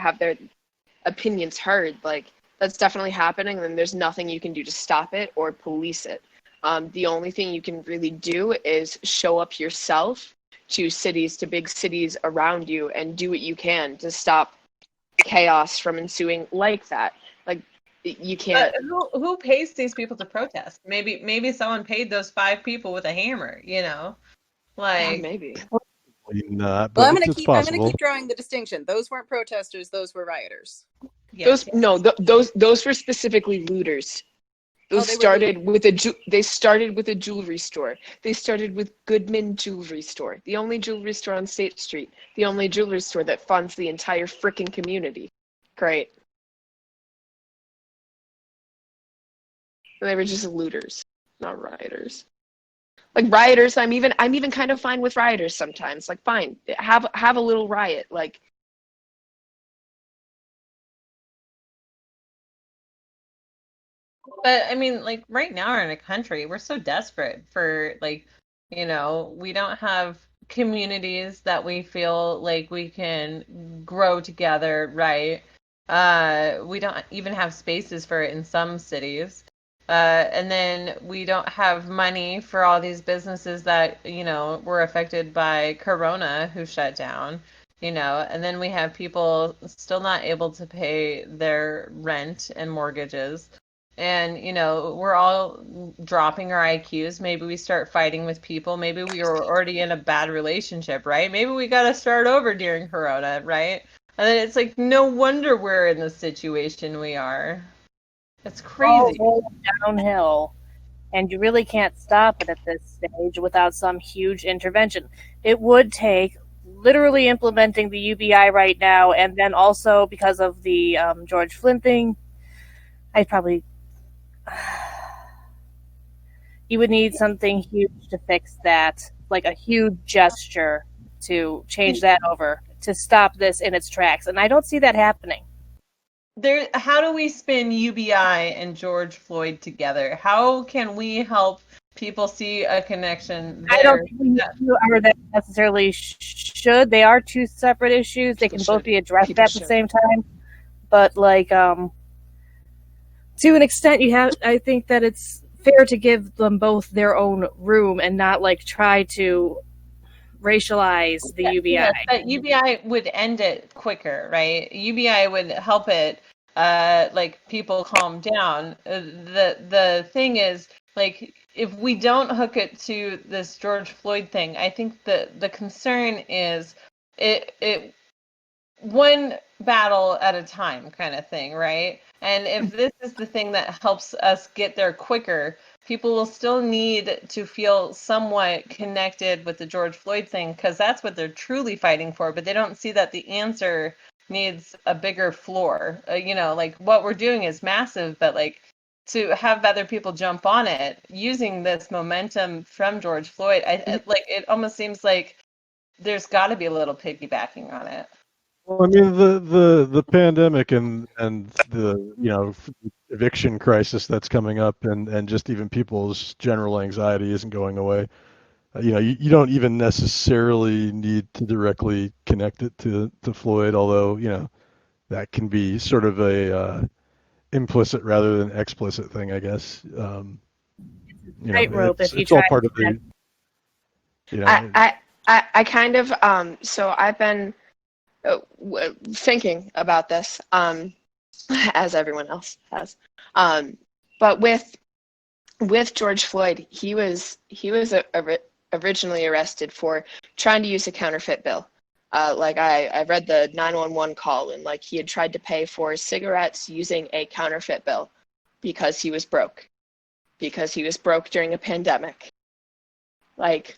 opinions heard. Like that's definitely happening, and there's nothing you can do to stop it or police it. The only thing you can really do is show up yourself to big cities around you and do what you can to stop chaos from ensuing like that. Like you can't. But who pays these people to protest? Maybe someone paid those 5 people with a hammer. Like maybe. Not, well, I'm gonna keep drawing the distinction. Those weren't protesters; those were rioters. Yes. Those were specifically looters. Those started with a jewelry store. They started with Goodman Jewelry Store, the only jewelry store on State Street, the only jewelry store that funds the entire frickin' community. Great. They were just looters, not rioters. Like rioters, I'm even kind of fine with rioters sometimes. Like fine, have a little riot. Like But I mean, like right now we're in a country, we're so desperate for like, we don't have communities that we feel like we can grow together, right? We don't even have spaces for it in some cities. And then we don't have money for all these businesses that, were affected by Corona who shut down, and then we have people still not able to pay their rent and mortgages. And, we're all dropping our IQs. Maybe we start fighting with people. Maybe we were already in a bad relationship, right? Maybe we got to start over during Corona, right? And then it's like, no wonder we're in the situation we are. It's crazy. Downhill. And you really can't stop it at this stage without some huge intervention. It would take literally implementing the UBI right now, and then also because of the George Flynn thing, I'd probably... You would need something huge to fix that, like a huge gesture to change that over, to stop this in its tracks. And I don't see that happening. How do we spin UBI and George Floyd together? How can we help people see a connection there? I don't think that necessarily should. They are 2 separate issues. They can both be addressed at the same time. But like, to an extent, I think that it's fair to give them both their own room and not like try to racialize the UBI. Yes, but UBI would end it quicker, right? UBI would help it, like people calm down. The thing is, like, if we don't hook it to this George Floyd thing, I think the concern is it one battle at a time kind of thing, right? And if this is the thing that helps us get there quicker, people will still need to feel somewhat connected with the George Floyd thing because that's what they're truly fighting for, but they don't see that the answer needs a bigger floor. Like what we're doing is massive, but like to have other people jump on it using this momentum from George Floyd, like it almost seems like there's got to be a little piggybacking on it. Well, I mean, the pandemic and the eviction crisis that's coming up, and just even people's general anxiety isn't going away. You don't even necessarily need to directly connect it to Floyd, although that can be sort of a implicit rather than explicit thing, I guess. Tightrope if you it's all try part to of the. I kind of so I've been thinking about this as everyone else has, but with George Floyd, he was originally arrested for trying to use a counterfeit bill. Like I read the 911 call, and like he had tried to pay for cigarettes using a counterfeit bill because he was broke during a pandemic. Like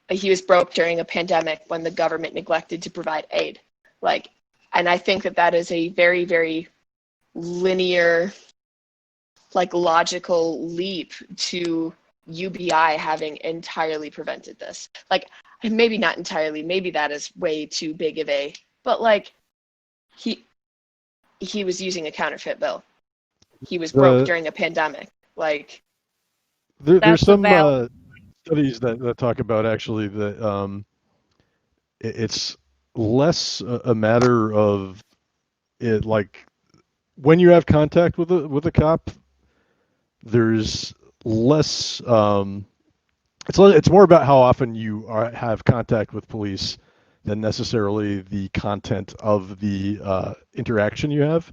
he was broke during a pandemic when the government neglected to provide aid. Like, and I think that is a very, very linear, like logical leap to UBI having entirely prevented this. Like, maybe not entirely, maybe that is way too big of a, but like he was using a counterfeit bill. He was broke during a pandemic. Like, there's some studies that talk about actually that it's less a matter of it, like when you have contact with a cop, there's less it's more about how often you have contact with police than necessarily the content of the interaction you have.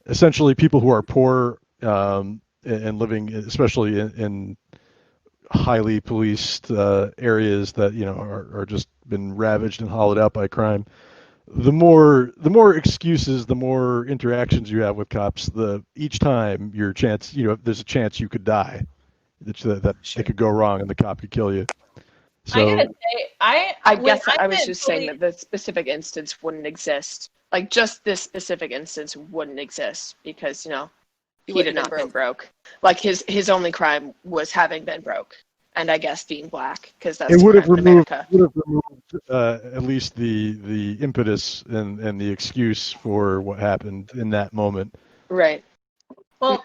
Essentially, people who are poor and living, especially in highly policed areas that are just been ravaged and hollowed out by crime, the more excuses, the more interactions you have with cops, each time there's a chance you could die, that it could go wrong and the cop could kill you. So I guess I was just saying that the specific instance wouldn't exist. Like just this specific instance wouldn't exist because he had not been broke. Like his only crime was having been broke, and I guess being black, because that's it would have removed at least the impetus and the excuse for what happened in that moment. Right. Well,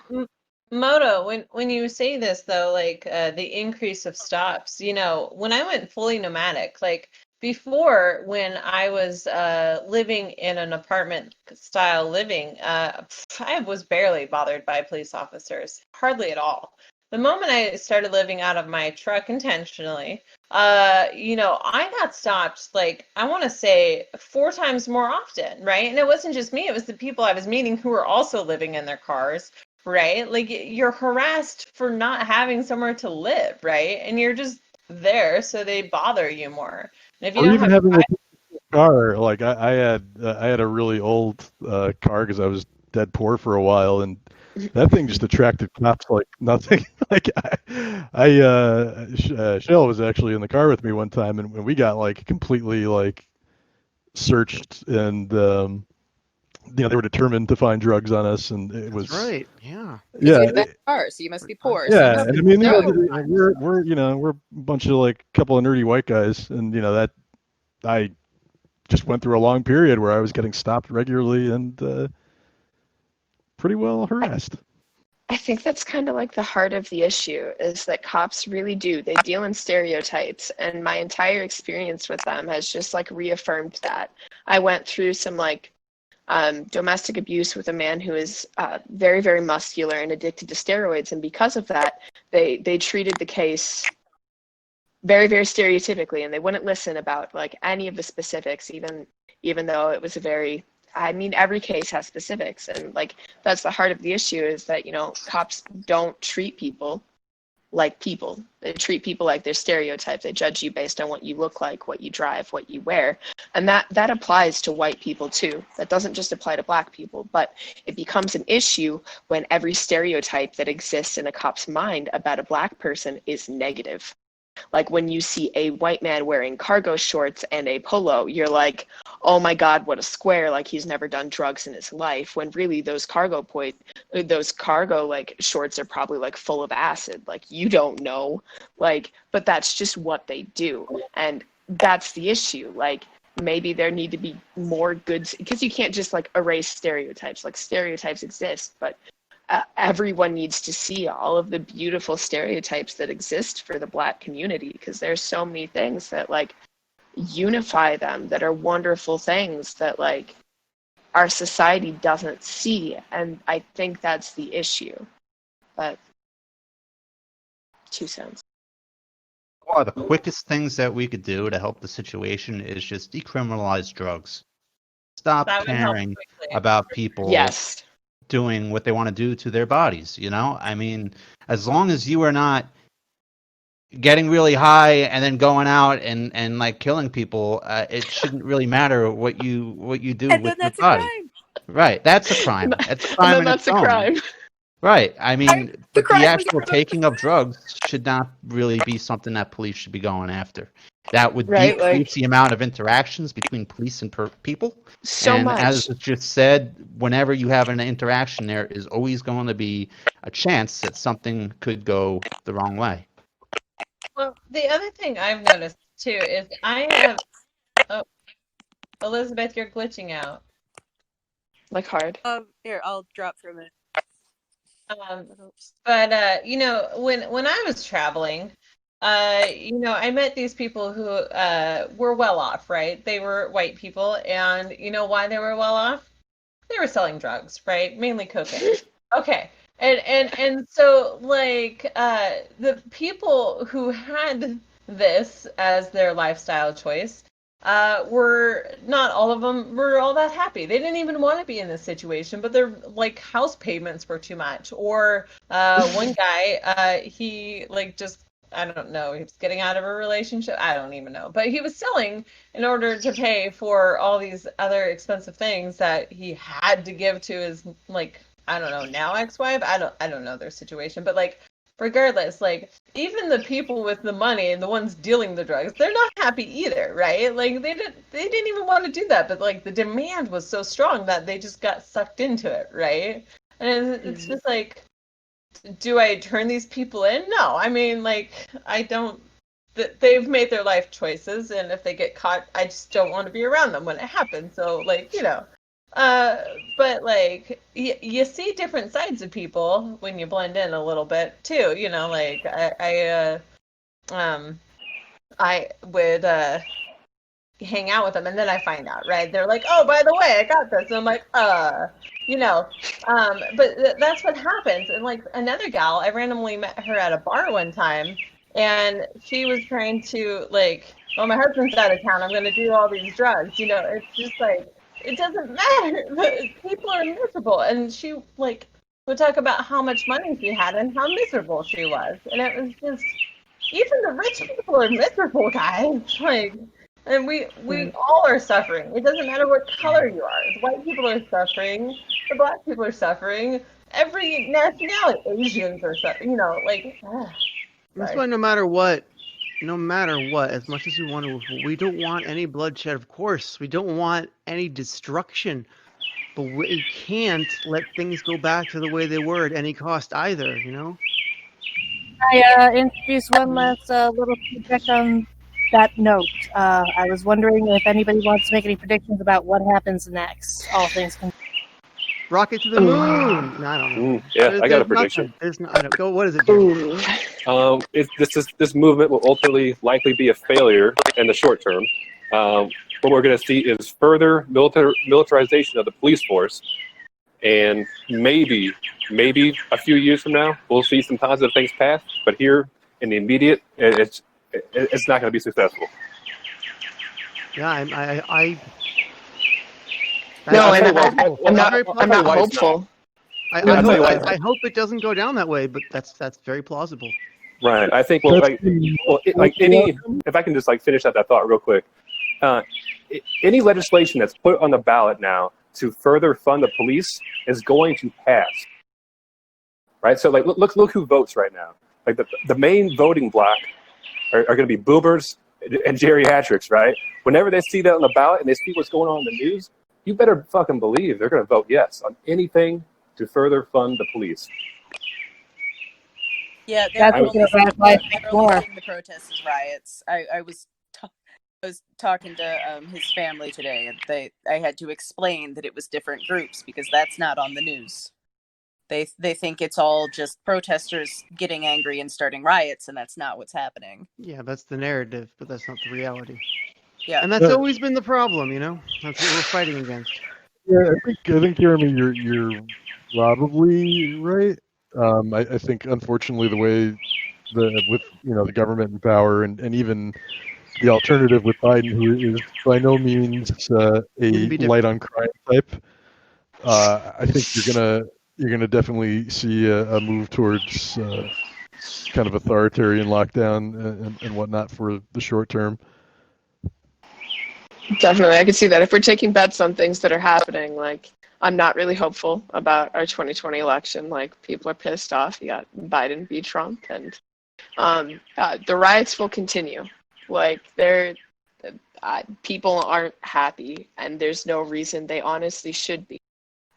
Moto, when you say this though, like the increase of stops, when I went fully nomadic, like before when I was living in an apartment style living, I was barely bothered by police officers, hardly at all. The moment I started living out of my truck intentionally, I got stopped, like, I want to say 4 times more often, right? And it wasn't just me, it was the people I was meeting who were also living in their cars, right? Like, you're harassed for not having somewhere to live, right? And you're just there, so they bother you more. And if you or don't even have having a car, like I had a really old car because I was dead poor for a while, and that thing just attracted cops like nothing. Like Shell was actually in the car with me one time, and we got like completely like searched, and they were determined to find drugs on us, and it was right. Yeah. You have a car, so you must be poor. Yeah, so and I mean, we're a bunch of like couple of nerdy white guys, and that I just went through a long period where I was getting stopped regularly and pretty well harassed. I think that's kind of like the heart of the issue, is that cops really they deal in stereotypes, and my entire experience with them has just like reaffirmed that. I went through some like domestic abuse with a man who is very, very muscular and addicted to steroids. And because of that, they treated the case very, very stereotypically, and they wouldn't listen about like any of the specifics, even though it was every case has specifics. And like, that's the heart of the issue, is that, cops don't treat people like people. They treat people like they're stereotypes. They judge you based on what you look like, what you drive, what you wear. And that applies to white people too. That doesn't just apply to black people, but it becomes an issue when every stereotype that exists in a cop's mind about a black person is negative. Like when you see a white man wearing cargo shorts and a polo, you're like, oh my God, what a square, like he's never done drugs in his life, when really those cargo like shorts are probably like full of acid, like you don't know, like, but that's just what they do. And that's the issue. Like, maybe there need to be more good, because you can't just like erase stereotypes. Like, stereotypes exist, but everyone needs to see all of the beautiful stereotypes that exist for the black community, because there's so many things that like unify them, that are wonderful things that like our society doesn't see. And I think that's the issue. But 2 cents. One of the quickest things that we could do to help the situation is just decriminalize drugs. Stop caring about people doing what they want to do to their bodies, I mean, as long as you are not getting really high and then going out and like killing people, it shouldn't really matter what you do and with then that's your body. A crime. Right, that's a crime. That's a crime. And then that's a crime. Right. I mean, the actual taking of drugs should not really be something that police should be going after. That would decrease the amount of interactions between police and people. So much. As it just said, whenever you have an interaction, there is always going to be a chance that something could go the wrong way. Well, the other thing I've noticed too is I have. Oh, Elizabeth, you're glitching out. Like hard. Here, I'll drop for a minute. But when I was traveling, I met these people who were well off, right? They were white people, and you know why they were well off? They were selling drugs, right? Mainly cocaine. Okay. And so like the people who had this as their lifestyle choice were not all of them were all that happy. They didn't even want to be in this situation, but their like house payments were too much. Or one guy, he like just, I don't know, he was getting out of a relationship. I don't even know, but he was selling in order to pay for all these other expensive things that he had to give to his like, I don't know, now ex-wife. I don't know their situation, but like regardless, like even the people with the money and the ones dealing the drugs, they're not happy either, right? Like they didn't even want to do that, but like the demand was so strong that they just got sucked into it, right? And it's just like, do I turn these people in? No, I mean, like I don't. They've made their life choices, and if they get caught, I just don't want to be around them when it happens. So like, but like you see different sides of people when you blend in a little bit too, like I would hang out with them, and then I find out, right, they're like, oh, by the way, I got this, and I'm like, but that's what happens. And like another gal, I randomly met her at a bar one time, and she was trying to like, well, my husband's out of town, I'm going to do all these drugs, it's just like, it doesn't matter. People are miserable. And she like would talk about how much money she had and how miserable she was. And it was just, even the rich people are miserable, guys. Like, and we all are suffering. It doesn't matter what color you are. The white people are suffering. The black people are suffering. Every nationality, Asians are suffering. That's why no matter what, as much as we don't want any bloodshed, of course. We don't want any destruction. But we can't let things go back to the way they were at any cost either, I introduced one last little feedback on that note. I was wondering if anybody wants to make any predictions about what happens next, all things considered. Rocket to the moon. No, I don't know. Yeah, I got a prediction. What is it, Jerry? This movement will ultimately likely be a failure in the short term. what we're going to see is further militarization of the police force. And maybe a few years from now, we'll see some positive things pass. But here in the immediate, it's not going to be successful. Yeah, I'm not hopeful. I hope it doesn't go down that way, but that's very plausible. Right. I think if I can just finish out that thought real quick, any legislation that's put on the ballot now to further fund the police is going to pass. Right. So look who votes right now. The main voting bloc are going to be boomers and geriatrics. Right. Whenever they see that on the ballot and they see what's going on in the news, you better fucking believe they're going to vote yes on anything to further fund the police. Yeah, that's only more. the protests as riots. I was talking to his family today, and I had to explain that it was different groups because that's not on the news. They think it's all just protesters getting angry and starting riots, and that's not what's happening. Yeah, that's the narrative, but that's not the reality. Yeah, and that's always been the problem, That's what we're fighting against. Yeah, I think Jeremy, you're probably right. I think unfortunately the way with the government in power and even the alternative with Biden, who is by no means a light on crime type, I think you're gonna definitely see a move towards kind of authoritarian lockdown and whatnot for the short term. Definitely, I could see that. If we're taking bets on things that are happening, I'm not really hopeful about our 2020 election. People are pissed off. You got Biden v. Trump, and the riots will continue. People aren't happy, and there's no reason they honestly should be.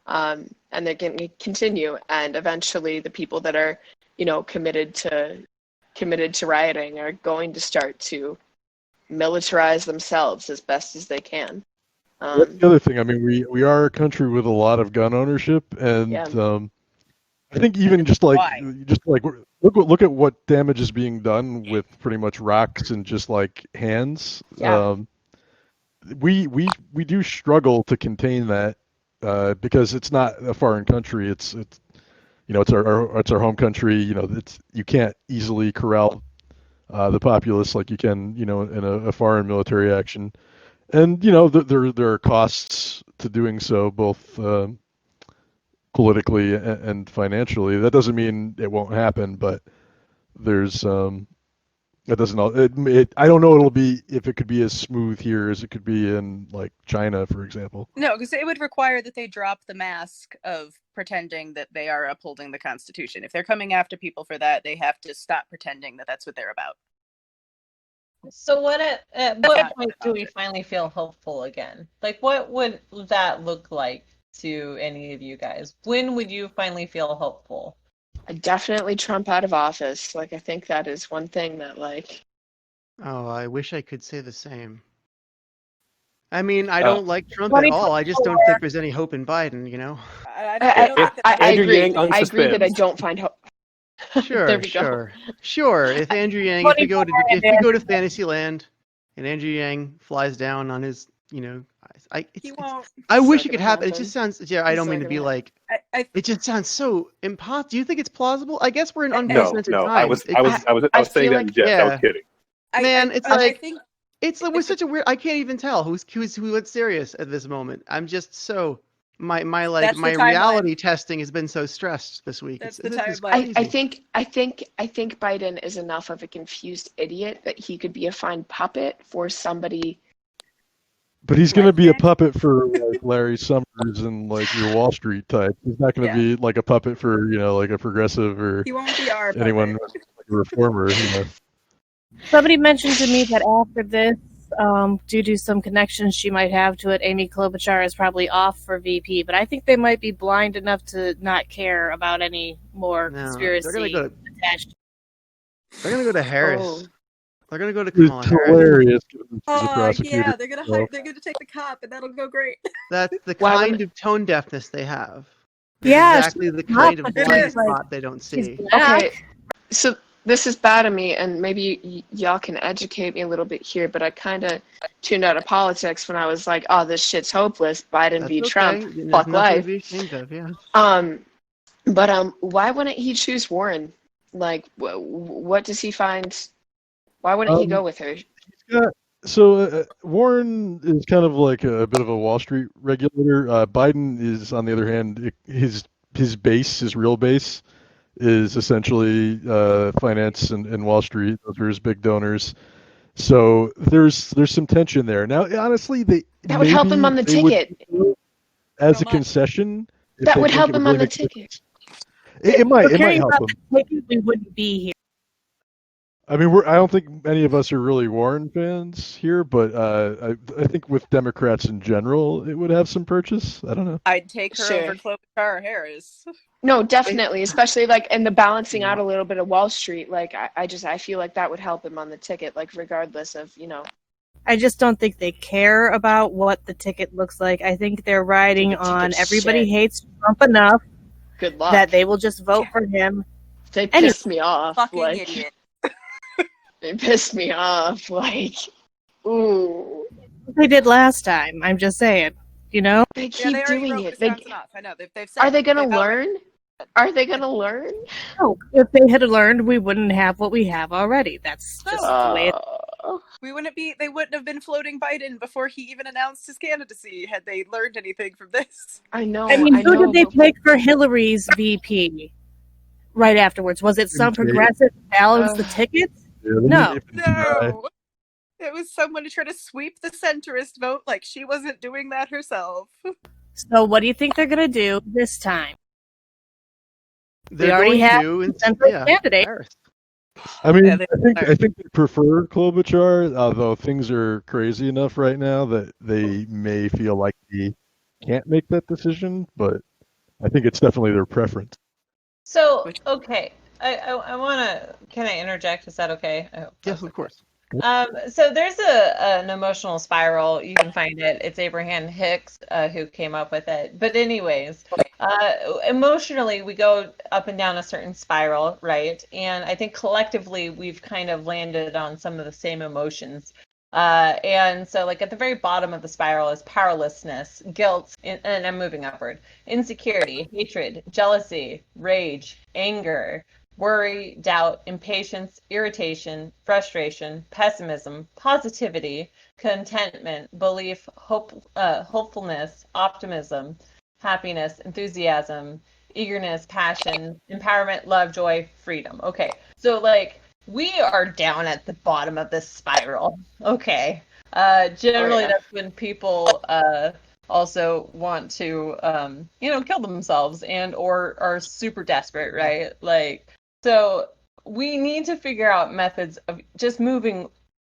And they're going to continue, and eventually the people that are, committed to rioting are going to start to militarize themselves as best as they can. That's the other thing. I mean, we are a country with a lot of gun ownership, and I think even just look at what damage is being done with pretty much rocks and just hands. Yeah. We do struggle to contain that because it's not a foreign country. It's our home country. You can't easily corral the populace like you can in a foreign military action. And there are costs to doing so, both politically and financially. That doesn't mean it won't happen, but there's that doesn't. I don't know. If it could be as smooth here as it could be in China, for example. No, because it would require that they drop the mask of pretending that they are upholding the Constitution. If they're coming after people for that, they have to stop pretending that that's what they're about. So at what point do we finally feel hopeful again? What would that look like to any of you guys? When would you finally feel hopeful? Definitely Trump out of office. I think that is one thing that Oh, I wish I could say the same. I mean, I don't like Trump at all. I just don't think there's any hope in Biden, I agree. I agree that I don't find hope. Sure. If Andrew Yang, if we go to Fantasyland, and Andrew Yang flies down on his, he won't. I wish it could happen. It just sounds. Yeah, I don't mean to be it just sounds so impossible. Do you think it's plausible? I guess we're in unprecedented times. I was saying that in jest. I was kidding. Man, I think it was such a weird. I can't even tell who's serious at this moment. I'm just so. My reality testing has been so stressed this week. That's the timeline. I think Biden is enough of a confused idiot that he could be a fine puppet for somebody. But he's going to be a puppet for Larry Summers and your Wall Street type. He's not going to be a puppet for a progressive or he won't be our anyone a reformer. Somebody mentioned to me that after this, due to some connections she might have to it, Amy Klobuchar is probably off for VP, but I think they might be blind enough to not care about any more conspiracy attached. They're going to go to Harris. Oh. They're going to go to Kamala Harris. Hilarious. Yeah, they're going to take the cop, and that'll go great. That's the kind of tone deafness they have. Yeah, exactly the kind of blind spot they don't see. Okay, so this is bad of me, and maybe y'all can educate me a little bit here, but I kind of tuned out of politics when I was like, oh, this shit's hopeless. Biden v. Trump. There's Fuck nothing life. to be ashamed of, yeah. But why wouldn't he choose Warren? Like, what does he find? Why wouldn't he go with her? So Warren is kind of like a bit of a Wall Street regulator. Biden is, on the other hand, his base, his real base, is essentially finance and Wall Street. Those are his big donors. So there's some tension there. Now, honestly, that would help him on the ticket as a concession. That would help him on the ticket. It might help him. We wouldn't be here. I mean, I don't think any of us are really Warren fans here, but I think with Democrats in general, it would have some purchase. I don't know. I'd take her over Klobuchar Harris. No, definitely, especially like in the balancing out a little bit of Wall Street. Like I feel like that would help him on the ticket, like regardless of, you know. I just don't think they care about what the ticket looks like. I think they're riding on everybody hates Trump enough. Good luck. That they will just vote for him. They pissed me off. Fucking like, idiot. They pissed me off. Like, ooh. They did last time. I'm just saying. You know? They keep doing it. I know. They've said are they going to learn? Are they going to learn? No. If they had learned, we wouldn't have what we have already. That's just the way we wouldn't be. They wouldn't have been floating Biden before he even announced his candidacy. Had they learned anything from this? I know. I mean, who did they pick for Hillary's VP? Right afterwards, was it some progressive to balance the tickets? No. It was someone to try to sweep the centrist vote, like she wasn't doing that herself. So, what do you think they're going to do this time? They already have a centrist candidate. I mean, I think they prefer Klobuchar, although things are crazy enough right now that they may feel like they can't make that decision, but I think it's definitely their preference. So, okay, I want to, can I interject? Is that okay? Yes, of course. So there's an emotional spiral. You can find it. It's Abraham Hicks who came up with it. But anyways, emotionally, we go up and down a certain spiral, right? And I think collectively, we've kind of landed on some of the same emotions. And so like at the very bottom of the spiral is powerlessness, guilt, and I'm moving upward, insecurity, hatred, jealousy, rage, anger, worry, doubt, impatience, irritation, frustration, pessimism, positivity, contentment, belief, hopefulness, optimism, happiness, enthusiasm, eagerness, passion, empowerment, love, joy, freedom. Okay, so like we are down at the bottom of this spiral. Okay, generally that's when people also want to kill themselves and or are super desperate, right? Like, so we need to figure out methods of just moving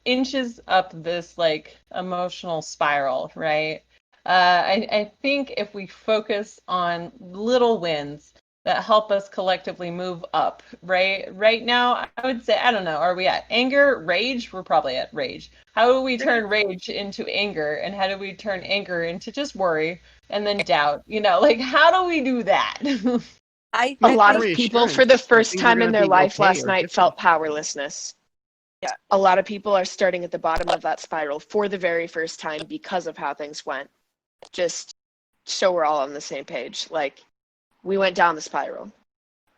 inches up this like emotional spiral, right? I think if we focus on little wins that help us collectively move up, right? Right now, I would say, I don't know, are we at anger, rage? We're probably at rage. How do we turn rage into anger? And how do we turn anger into just worry and then doubt? Like, how do we do that? A lot of people, for the first time in their life last night, felt powerlessness. Yeah. A lot of people are starting at the bottom of that spiral for the very first time because of how things went. Just so we're all on the same page. Like, we went down the spiral.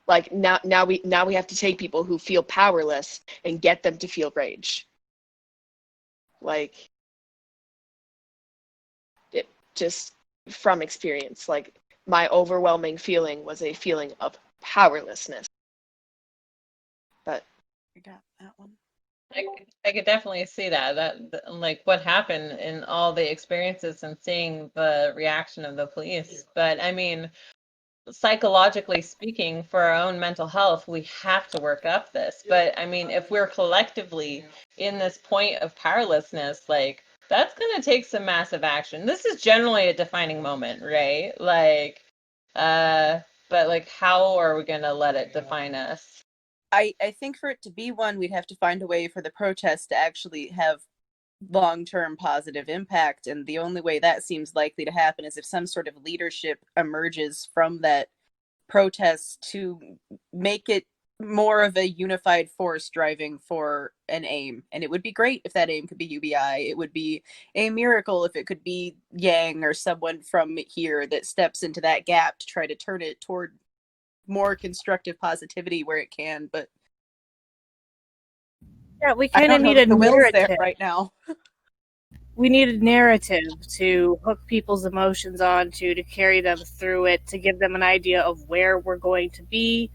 Like, now we have to take people who feel powerless and get them to feel rage. Like, it just from experience, like, my overwhelming feeling was a feeling of powerlessness. But I got that one. I could definitely see that like what happened in all the experiences and seeing the reaction of the police. But I mean, psychologically speaking, for our own mental health, we have to work up this. But I mean, if we're collectively in this point of powerlessness, like, that's going to take some massive action. This is generally a defining moment, right? Like, but like, how are we going to let it define us? I think for it to be one, we'd have to find a way for the protests to actually have long-term positive impact. And the only way that seems likely to happen is if some sort of leadership emerges from that protest to make it more of a unified force driving for an aim. And it would be great if that aim could be UBI. It would be a miracle if it could be Yang or someone from here that steps into that gap to try to turn it toward more constructive positivity where it can. But yeah, we kind of need a the will's narrative there right now. We need a narrative to hook people's emotions onto, to carry them through it, to give them an idea of where we're going to be,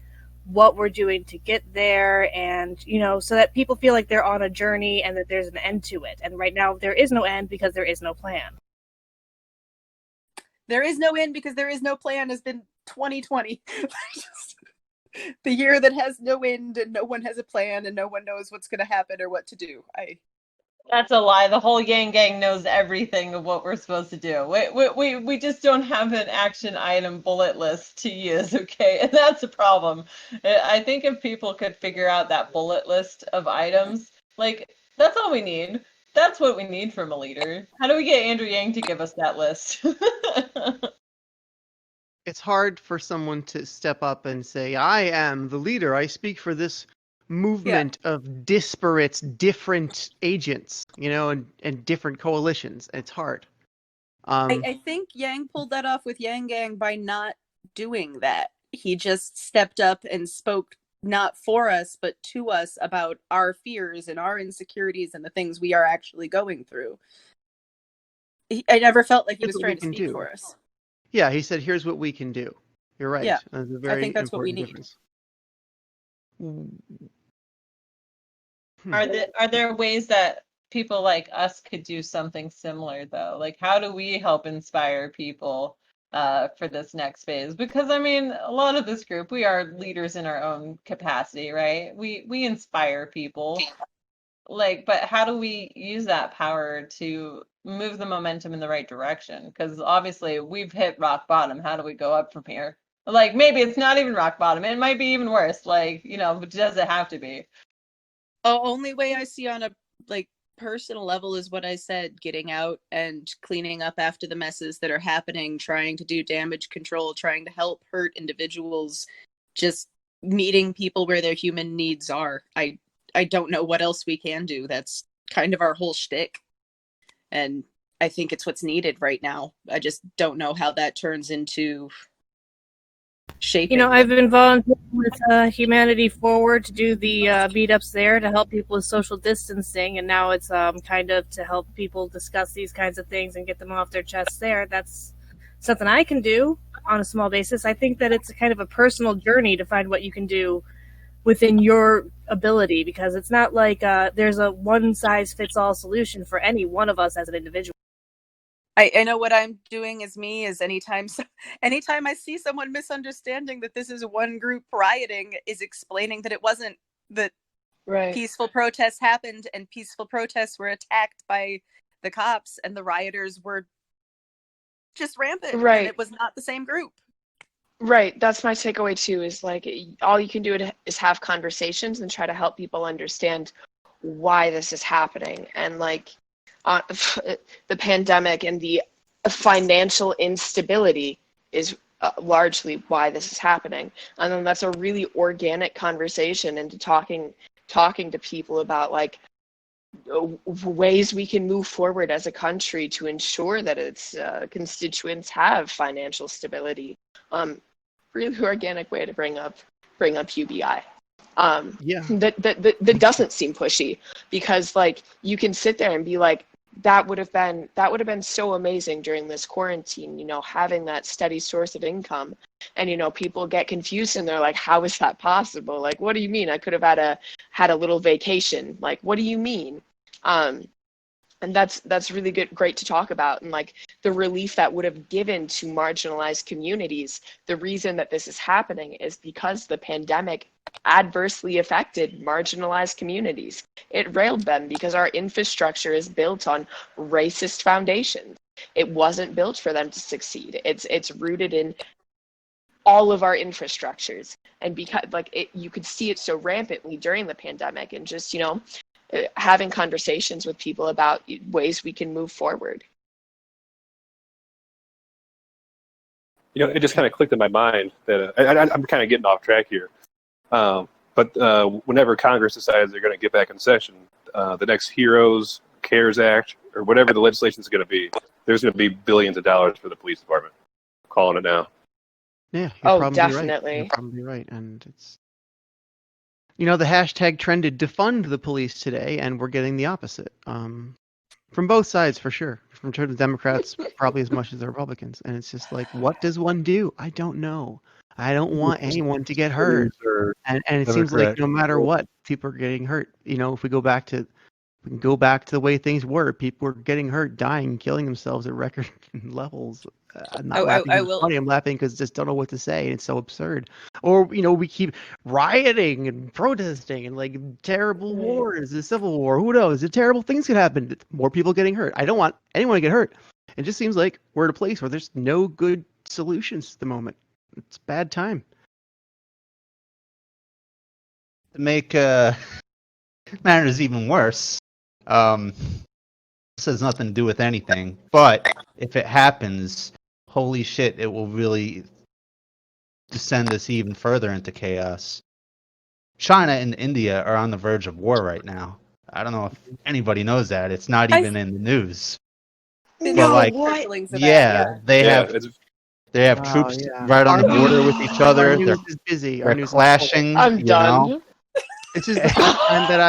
what we're doing to get there, and, you know, so that people feel like they're on a journey and that there's an end to it. And right now, there is no end because there is no plan. There is no end because there is no plan has been 2020. The year that has no end and no one has a plan and no one knows what's going to happen or what to do. That's a lie. The whole Yang Gang knows everything of what we're supposed to do. We just don't have an action item bullet list to use, okay? And that's a problem. I think if people could figure out that bullet list of items, like, that's all we need. That's what we need from a leader. How do we get Andrew Yang to give us that list? It's hard for someone to step up and say, I am the leader. I speak for this movement of disparate, different agents, you know, and different coalitions. It's hard. I think Yang pulled that off with Yang Gang by not doing that. He just stepped up and spoke not for us, but to us about our fears and our insecurities and the things we are actually going through. I never felt like he was trying to speak for us. Yeah, he said, here's what we can do. You're right. Yeah, that's a very I think that's what we need. Difference. Are there ways that people like us could do something similar, though? Like, how do we help inspire people for this next phase? Because, I mean, a lot of this group, we are leaders in our own capacity, right? We inspire people. Like, but how do we use that power to move the momentum in the right direction? Because obviously we've hit rock bottom. How do we go up from here? Like, maybe it's not even rock bottom. It might be even worse. Like, you know, but does it have to be? Only way I see on a personal level is what I said, getting out and cleaning up after the messes that are happening, trying to do damage control, trying to help hurt individuals, just meeting people where their human needs are. I don't know what else we can do. That's kind of our whole shtick. And I think it's what's needed right now. I just don't know how that turns into shaping. You know, I've been volunteering with Humanity Forward to do the meetups there to help people with social distancing, and now it's kind of to help people discuss these kinds of things and get them off their chests there. That's something I can do on a small basis. I think that it's a kind of a personal journey to find what you can do within your ability, because it's not like there's a one-size-fits-all solution for any one of us as an individual. I know what I'm doing as me is anytime I see someone misunderstanding that this is one group rioting, is explaining that it wasn't, that peaceful protests happened and peaceful protests were attacked by the cops and the rioters were just rampant. Right. And it was not the same group. Right. That's my takeaway too, is like all you can do is have conversations and try to help people understand why this is happening. And like the pandemic and the financial instability is largely why this is happening. And then that's a really organic conversation into talking to people about like ways we can move forward as a country to ensure that its constituents have financial stability. Really organic way to bring up UBI. That doesn't seem pushy, because like you can sit there and be like, that would have been so amazing during this quarantine, you know, having that steady source of income. And you know, people get confused and they're like, how is that possible? Like, what do you mean? I could have had a little vacation. Like, what do you mean? And that's really great to talk about, and like the relief that would have given to marginalized communities. The reason that this is happening is because the pandemic adversely affected marginalized communities. It railed them because our infrastructure is built on racist foundations. It wasn't built for them to succeed. It's rooted in all of our infrastructures, and because you could see it so rampantly during the pandemic, and just, you know, having conversations with people about ways we can move forward. You know, it just kind of clicked in my mind that I'm kind of getting off track here. But But whenever Congress decides they're going to get back in session, the next Heroes, CARES Act, or whatever the legislation is going to be, there's going to be billions of dollars for the police department. I'm calling it now. Yeah, Oh, probably definitely. Right. You're probably right. And it's, the hashtag trended defund the police today, and we're getting the opposite. From both sides, for sure. From the Democrats, probably as much as the Republicans. And it's just like, what does one do? I don't know. I don't want anyone to get hurt. And it seems like no matter what, people are getting hurt. If we can go back to the way things were. People were getting hurt, dying, killing themselves at record levels. I'm not laughing because it's funny. I'm laughing because I just don't know what to say. It's so absurd. Or, we keep rioting and protesting and like terrible wars, the Civil War. Who knows? The terrible things could happen. More people getting hurt. I don't want anyone to get hurt. It just seems like we're at a place where there's no good solutions at the moment. It's a bad time. To make matters even worse, this has nothing to do with anything, but if it happens, holy shit, it will really descend us even further into chaos. China and India are on the verge of war right now. I don't know if anybody knows that. It's not even in the news. No, But they have troops right on the border with each other. Our news is busy. They're clashing. I'm done. It's just the first time that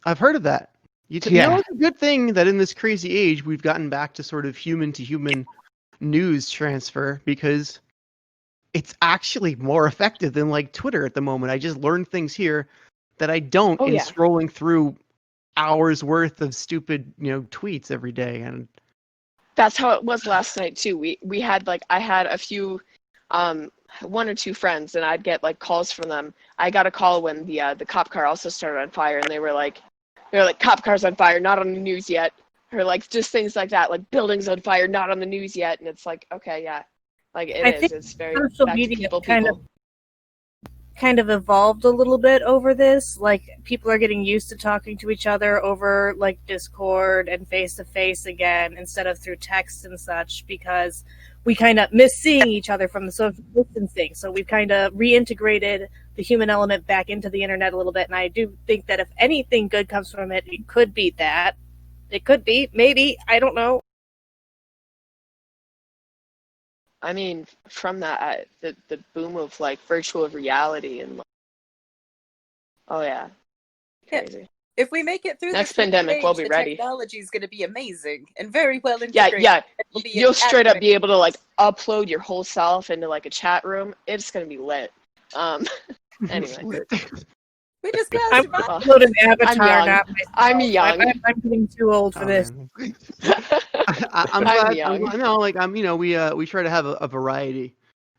I've heard of that. It's a good thing that in this crazy age we've gotten back to sort of human to human news transfer, because it's actually more effective than like Twitter at the moment. I just learn things here that I don't scrolling through hours worth of stupid, tweets every day. And that's how it was last night too. We had I had a few one or two friends, and I'd get calls from them. I got a call when the cop car also started on fire, and they were like cop cars on fire, not on the news yet, or just things like that, like buildings on fire, not on the news yet. And it's like, okay, yeah, it's very social media kind of evolved a little bit over this. People are getting used to talking to each other over Discord and face to face again instead of through text and such, because we kind of miss seeing each other from the social distancing. So we've kind of reintegrated the human element back into the internet a little bit. And I do think that if anything good comes from it, it could be that. It could be, maybe, I don't know. I mean, from that, the boom of virtual reality and crazy. If we make it through next pandemic, we'll be ready. Technology is going to be amazing and very well integrated. Yeah. You'll straight up be able to upload your whole self into a chat room. It's going to be lit. Anyway. We just got I'm upload an avatar now. I'm young. I'm getting too old for this. I'm glad. We try to have a variety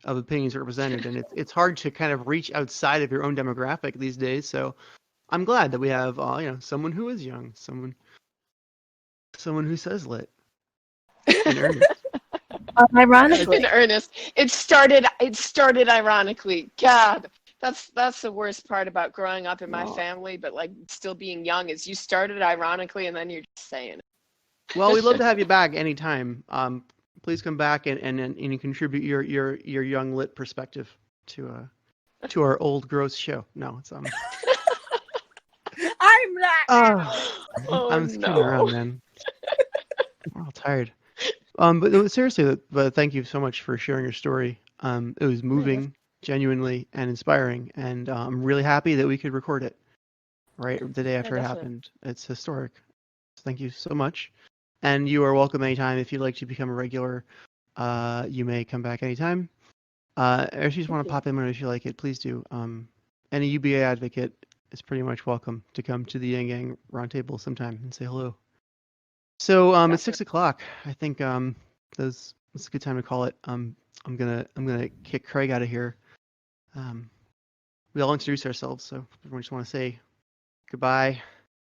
of opinions represented, and it's hard to kind of reach outside of your own demographic these days. So I'm glad that we have someone who is young, someone who says lit. In earnest. Ironically, in earnest, it started ironically. God. That's the worst part about growing up in my family, but still being young, is you started ironically and then you're just saying it. Well, we'd love to have you back anytime. Please come back and you contribute your young lit perspective to our old gross show. No, it's I'm not. I'm just kidding around, man. We're all tired. But seriously, but thank you so much for sharing your story. It was moving. Genuinely and inspiring, and I'm really happy that we could record it right the day after it happened. It's historic. Thank you so much, and you are welcome anytime. If you'd like to become a regular, you may come back anytime. Or if you just want to pop in whenever you like it, please do. Any UBA advocate is pretty much welcome to come to the Yang Gang Roundtable sometime and say hello. So it's 6:00. I think it's a good time to call it. I'm gonna kick Craig out of here. We all introduce ourselves, so we just want to say goodbye.